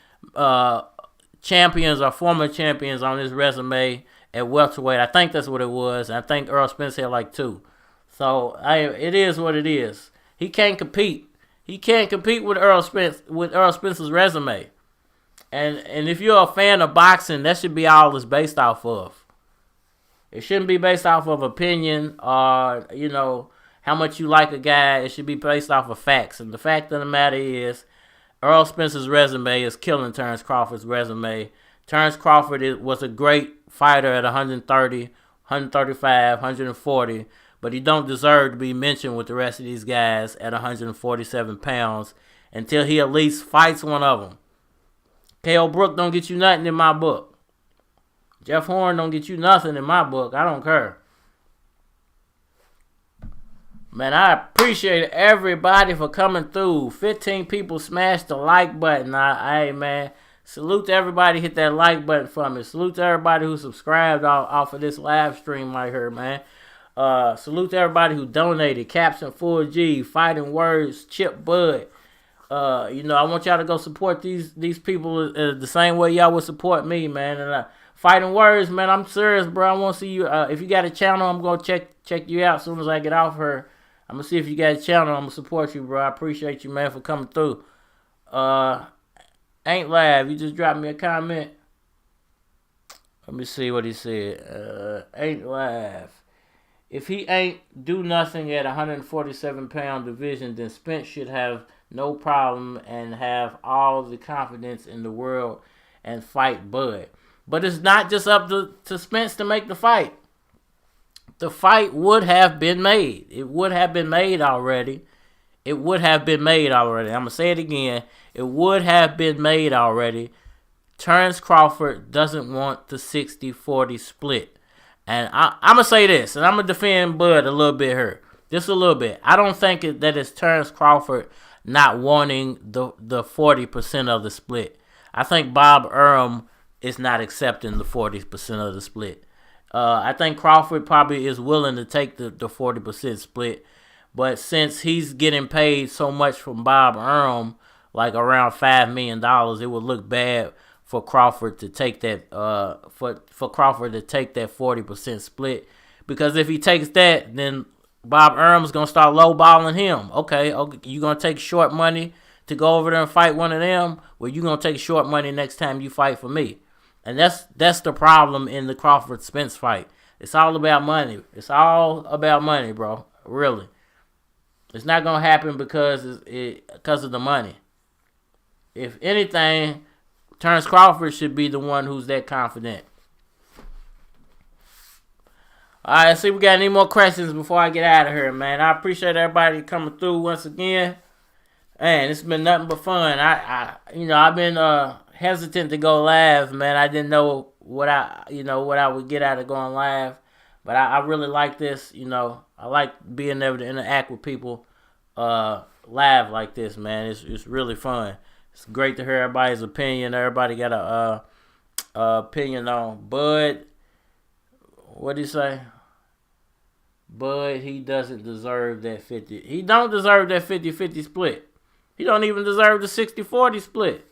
champions or former champions on his resume at welterweight. I think that's what it was. I think Earl Spence had like 2. So it is what it is. He can't compete. He can't compete with Earl Spence's resume. And if you're a fan of boxing, that should be all it's based off of. It shouldn't be based off of opinion or, how much you like a guy. It should be based off of facts. And the fact of the matter is, Earl Spence's resume is killing Terence Crawford's resume. Terence Crawford was a great fighter at 130, 135, 140, but he don't deserve to be mentioned with the rest of these guys at 147 pounds until he at least fights one of them. K.O. Brook don't get you nothing in my book. Jeff Horn don't get you nothing in my book. I don't care. Man, I appreciate everybody for coming through. 15 people smashed the like button. Hey, man. Salute to everybody. Hit that like button for me. Salute to everybody who subscribed off of this live stream right here, man. Salute to everybody who donated. Caption Full G, Fighting Words, Chip Bud. I want y'all to go support these people the same way y'all would support me, man. And Fighting Words, man, I'm serious, bro. I want to see you. If you got a channel, I'm going to check you out as soon as I get off her. I'm going to see if you got a channel. I'm going to support you, bro. I appreciate you, man, for coming through. Ain't live. You just dropped me a comment. Let me see what he said. Ain't live. If he ain't do nothing at 147-pound division, then Spence should have no problem and have all the confidence in the world and fight Bud. But it's not just up to Spence to make the fight. The fight would have been made. It would have been made already. It would have been made already. I'm going to say it again. It would have been made already. Terence Crawford doesn't want the 60-40 split. And I'm going to say this, and I'm going to defend Bud a little bit here. Just a little bit. I don't think that it's Terence Crawford not wanting the 40% of the split. I think Bob Arum is not accepting the 40% of the split. I think Crawford probably is willing to take the 40% split. But since he's getting paid so much from Bob Arum, like around $5 million, it would look bad for Crawford to take that for Crawford to take that 40% split. Because if he takes that, then Bob Arum's gonna start lowballing him. Okay, you gonna take short money to go over there and fight one of them? Well, you gonna take short money next time you fight for me. And that's the problem in the Crawford Spence fight. It's all about money. It's all about money, bro. Really. It's not gonna happen because of the money. If anything, Terence Crawford should be the one who's that confident. All right, see, we got any more questions before I get out of here, man. I appreciate everybody coming through once again. Man, it's been nothing but fun. I've been hesitant to go live, man. I didn't know what I would get out of going live, but I really like this. I like being able to interact with people live like this, man. It's really fun. It's great to hear everybody's opinion. Everybody got a opinion on Bud. What did he say? Bud, he doesn't deserve that 50. He don't deserve that 50-50 split. He don't even deserve the 60-40 split.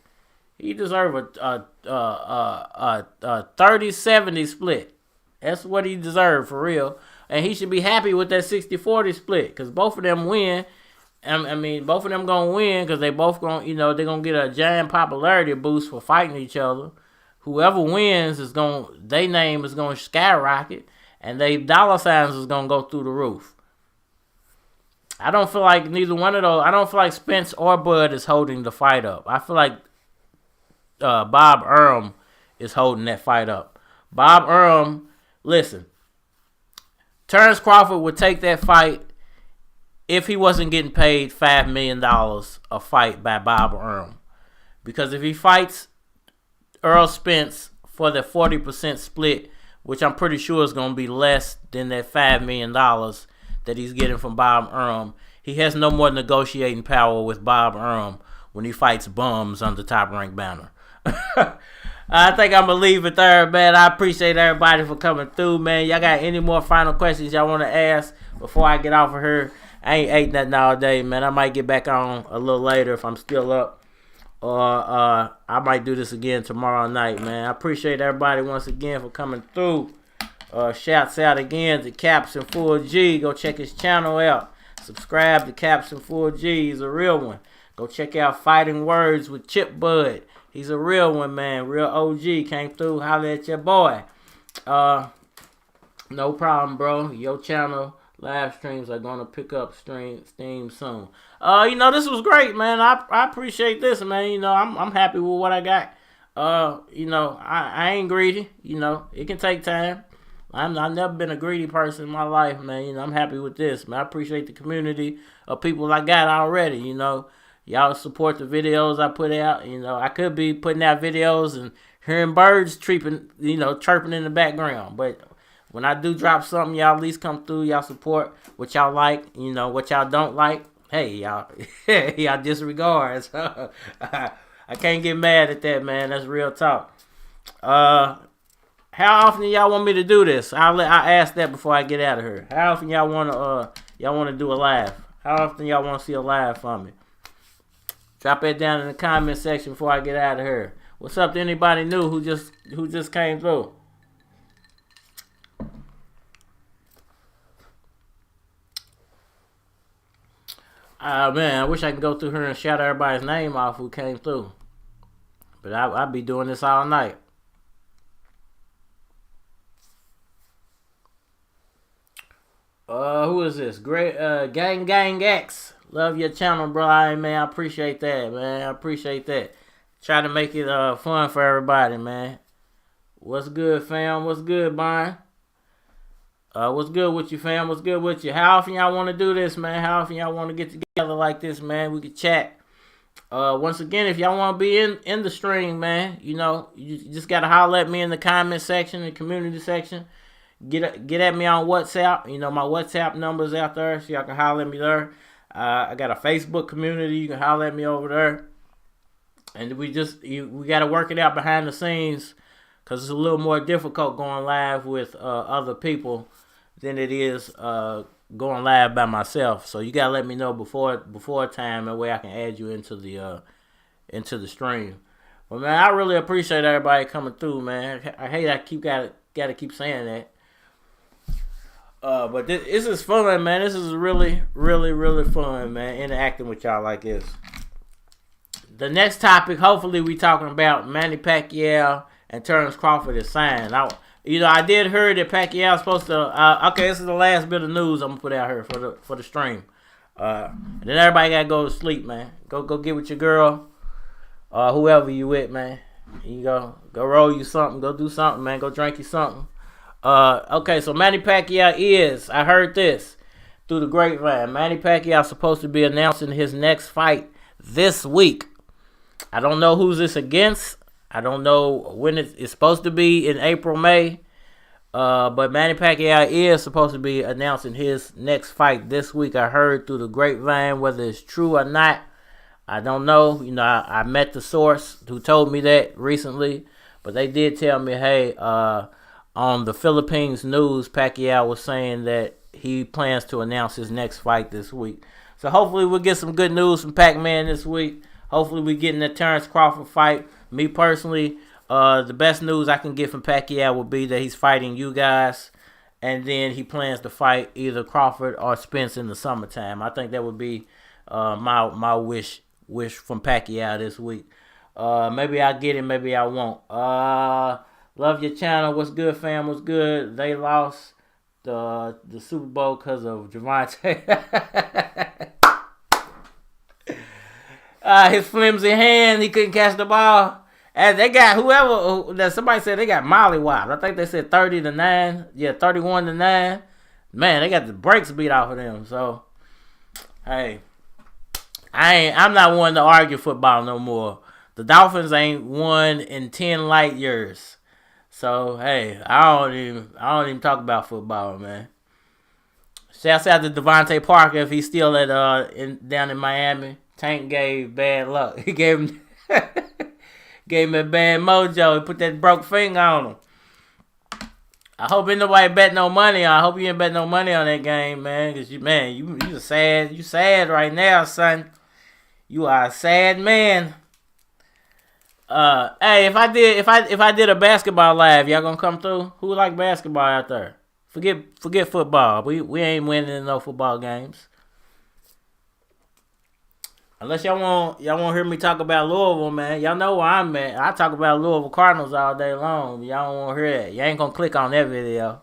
He deserves a 30-70 split. That's what he deserves for real. And he should be happy with that 60-40 split because both of them win. I mean, both of them going to win because they both going to, they're going to get a giant popularity boost for fighting each other. Whoever wins their name is going to skyrocket and they dollar signs is going to go through the roof. I don't feel like neither one of those. I don't feel like Spence or Bud is holding the fight up. I feel like Bob Arum is holding that fight up. Bob Arum, listen, Terence Crawford would take that fight if he wasn't getting paid $5 million a fight by Bob Arum. Because if he fights Earl Spence for the 40% split, which I'm pretty sure is going to be less than that $5 million that he's getting from Bob Arum, he has no more negotiating power with Bob Arum when he fights bums under Top Rank banner. I think I'm going to leave it there, man. I appreciate everybody for coming through, man. Y'all got any more final questions y'all want to ask before I get off of here? I ain't ate nothing all day, man. I might get back on a little later if I'm still up. Or I might do this again tomorrow night, man. I appreciate everybody once again for coming through. Shouts out again to Caps and Full G. Go check his channel out. Subscribe to Caps and Full G. He's a real one. Go check out Fighting Words with Chip Bud. He's a real one, man. Real OG. Came through. Holler at your boy. No problem, bro. Your channel live streams are going to pick up steam soon. This was great, man. I appreciate this, man. I'm happy with what I got. I ain't greedy. It can take time. I've never been a greedy person in my life, man. I'm happy with this, man. I appreciate the community of people I got already. Y'all support the videos I put out. I could be putting out videos and hearing birds chirping in the background. But when I do drop something, y'all at least come through. Y'all support what y'all like. What y'all don't like. Hey, y'all, y'all disregard. So, I can't get mad at that, man. That's real talk. How often y'all want me to do this? I ask that before I get out of here. How often y'all want to do a live? How often y'all want to see a live from me? Drop that down in the comment section before I get out of here. What's up to anybody new who just came through? Man, I wish I could go through here and shout everybody's name off who came through. But I'll be doing this all night. Who is this? Great, Gang X. Love your channel, bro. Man, I appreciate that, man. I appreciate that. Try to make it fun for everybody, man. What's good, fam? What's good, Brian? What's good with you, fam? What's good with you? How often y'all want to do this, man? How often y'all want to get together like this, man? We can chat. Once again, if y'all want to be in the stream, man, you just got to holler at me in the comment section, the community section. Get at me on WhatsApp. My WhatsApp number's out there, so y'all can holler at me there. I got a Facebook community. You can holler at me over there. And we got to work it out behind the scenes because it's a little more difficult going live with other people than it is going live by myself. So you got to let me know before time, that way I can add you into the stream. But man, I really appreciate everybody coming through, man. I hate I got to keep saying that. But this is fun, man. This is really, really, really fun, man, interacting with y'all like this. The next topic, hopefully we talking about Manny Pacquiao and Terence Crawford is signed. I did hear that Pacquiao's supposed to, okay, this is the last bit of news I'm going to put out here for the stream. And then everybody got to go to sleep, man. Go get with your girl, whoever you with, man. You go roll you something, go do something, man. Go drink you something. Okay, so Manny Pacquiao is, I heard this through the grapevine. Manny Pacquiao is supposed to be announcing his next fight this week. I don't know who's this against. I don't know when it's supposed to be in April, May. But Manny Pacquiao is supposed to be announcing his next fight this week. I heard through the grapevine. Whether it's true or not, I don't know. You know, I met the source who told me that recently. But they did tell me, hey, on the Philippines news, Pacquiao was saying that he plans to announce his next fight this week. So hopefully we'll get some good news from Pac-Man this week. Hopefully we're getting the Terence Crawford fight. Me personally, the best news I can get from Pacquiao would be that he's fighting you guys, and then he plans to fight either Crawford or Spence in the summertime. I think that would be my wish from Pacquiao this week. Maybe I'll get it, maybe I won't. Love your channel. What's good, fam? What's good? They lost the Super Bowl because of Gervonta. His flimsy hand, he couldn't catch the ball. And they got somebody said they got mollywopped. I think they said 30-9. Yeah, 31-9. Man, they got the brakes beat off of them. So, hey, I'm not one to argue football no more. The Dolphins ain't won in 10 light years. So, hey, I don't even talk about football, man. Shouts out to Devontae Parker if he's still down in Miami. Tank gave bad luck. He gave him gave him a bad mojo. He put that broke finger on him. I hope ain't nobody bet no money on. I hope you ain't bet no money on that game, man. Cause you sad. You sad right now, son. You are a sad man. Hey, if I did a basketball live, y'all gonna come through? Who like basketball out there? Forget football. We ain't winning no football games. Unless y'all want hear me talk about Louisville, man. Y'all know where I'm at. I talk about Louisville Cardinals all day long. Y'all don't want to hear that. Y'all ain't gonna click on that video.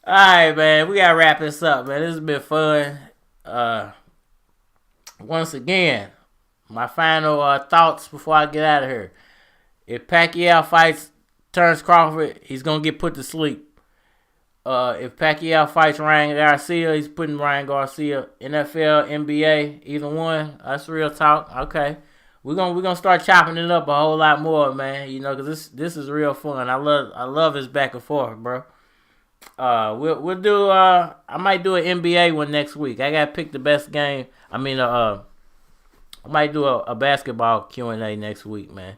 Alright, man. We gotta wrap this up, man. This has been fun. Once again, my final thoughts before I get out of here. If Pacquiao fights Terence Crawford, he's gonna get put to sleep. If Pacquiao fights Ryan Garcia, he's putting Ryan Garcia. NFL, NBA, either one. That's real talk. Okay, we're gonna start chopping it up a whole lot more, man. You know, cause this is real fun. I love his back and forth, bro. We'll do. I might do an NBA one next week. I gotta pick the best game. I mean, I might do a basketball Q&A next week, man.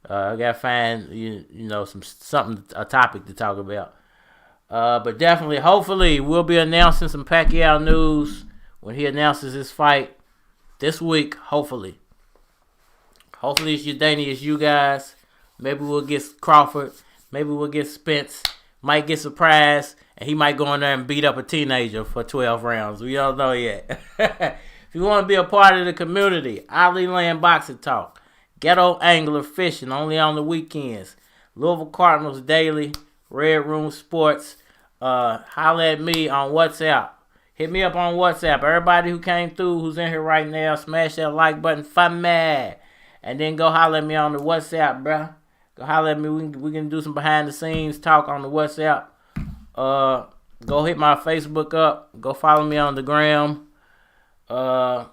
I gotta find you know a topic to talk about. But definitely, hopefully, we'll be announcing some Pacquiao news when he announces his fight this week. Hopefully it's Udani, it's you guys. Maybe we'll get Crawford. Maybe we'll get Spence. Might get surprised, and he might go in there and beat up a teenager for 12 rounds. We don't know yet. If you want to be a part of the community, Ollie Land Boxing Talk, Ghetto Angler Fishing, only on the weekends, Louisville Cardinals Daily, Red Room Sports. Holla at me on WhatsApp. Hit me up on WhatsApp. Everybody who came through, who's in here right now, smash that like button for me. And then go holla at me on the WhatsApp, bro. Go holla at me. We can do some behind the scenes talk on the WhatsApp. Go hit my Facebook up. Go follow me on the gram. Holla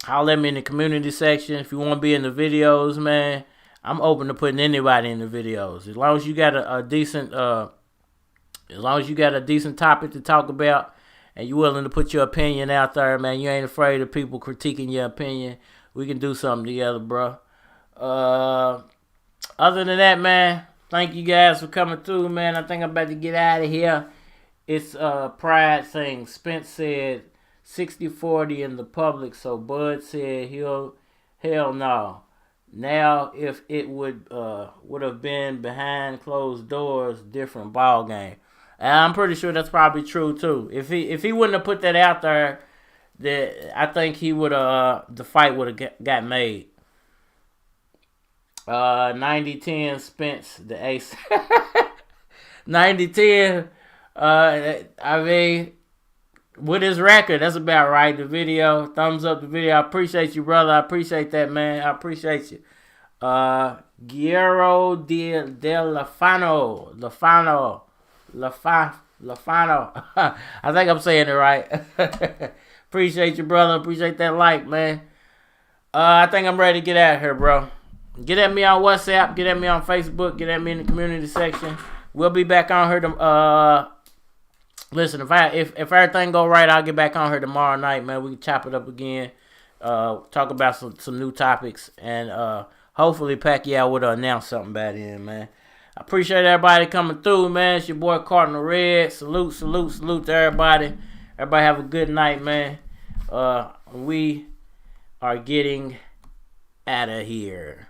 at me in the community section. If you want to be in the videos, man, I'm open to putting anybody in the videos. As long as you got a decent topic to talk about and you're willing to put your opinion out there, man, you ain't afraid of people critiquing your opinion, we can do something together, bro. Other than that, man, thank you guys for coming through, man. I think I'm about to get out of here. It's Pride thing. Spence said 60-40 in the public, so Bud said hell no. Now, if it would have been behind closed doors, different ball game. And I'm pretty sure that's probably true too. If he wouldn't have put that out there, I think he would the fight would have got made. 90-10 Spence, the ace. 90-10. I mean, with his record, that's about right. The video, thumbs up the video. I appreciate you, brother. I appreciate that, man. I appreciate you. Guerrero de Lafano. I think I'm saying it right. Appreciate you, brother. Appreciate that like, man. I think I'm ready to get out of here, bro. Get at me on WhatsApp. Get at me on Facebook. Get at me in the community section. We'll be back on here. Listen, if everything go right, I'll get back on here tomorrow night, man. We can chop it up again. Talk about some new topics, and hopefully Pacquiao would announce something by then, man. I appreciate everybody coming through, man. It's your boy Cardinal Red. Salute to everybody. Everybody have a good night, man. We are getting out of here.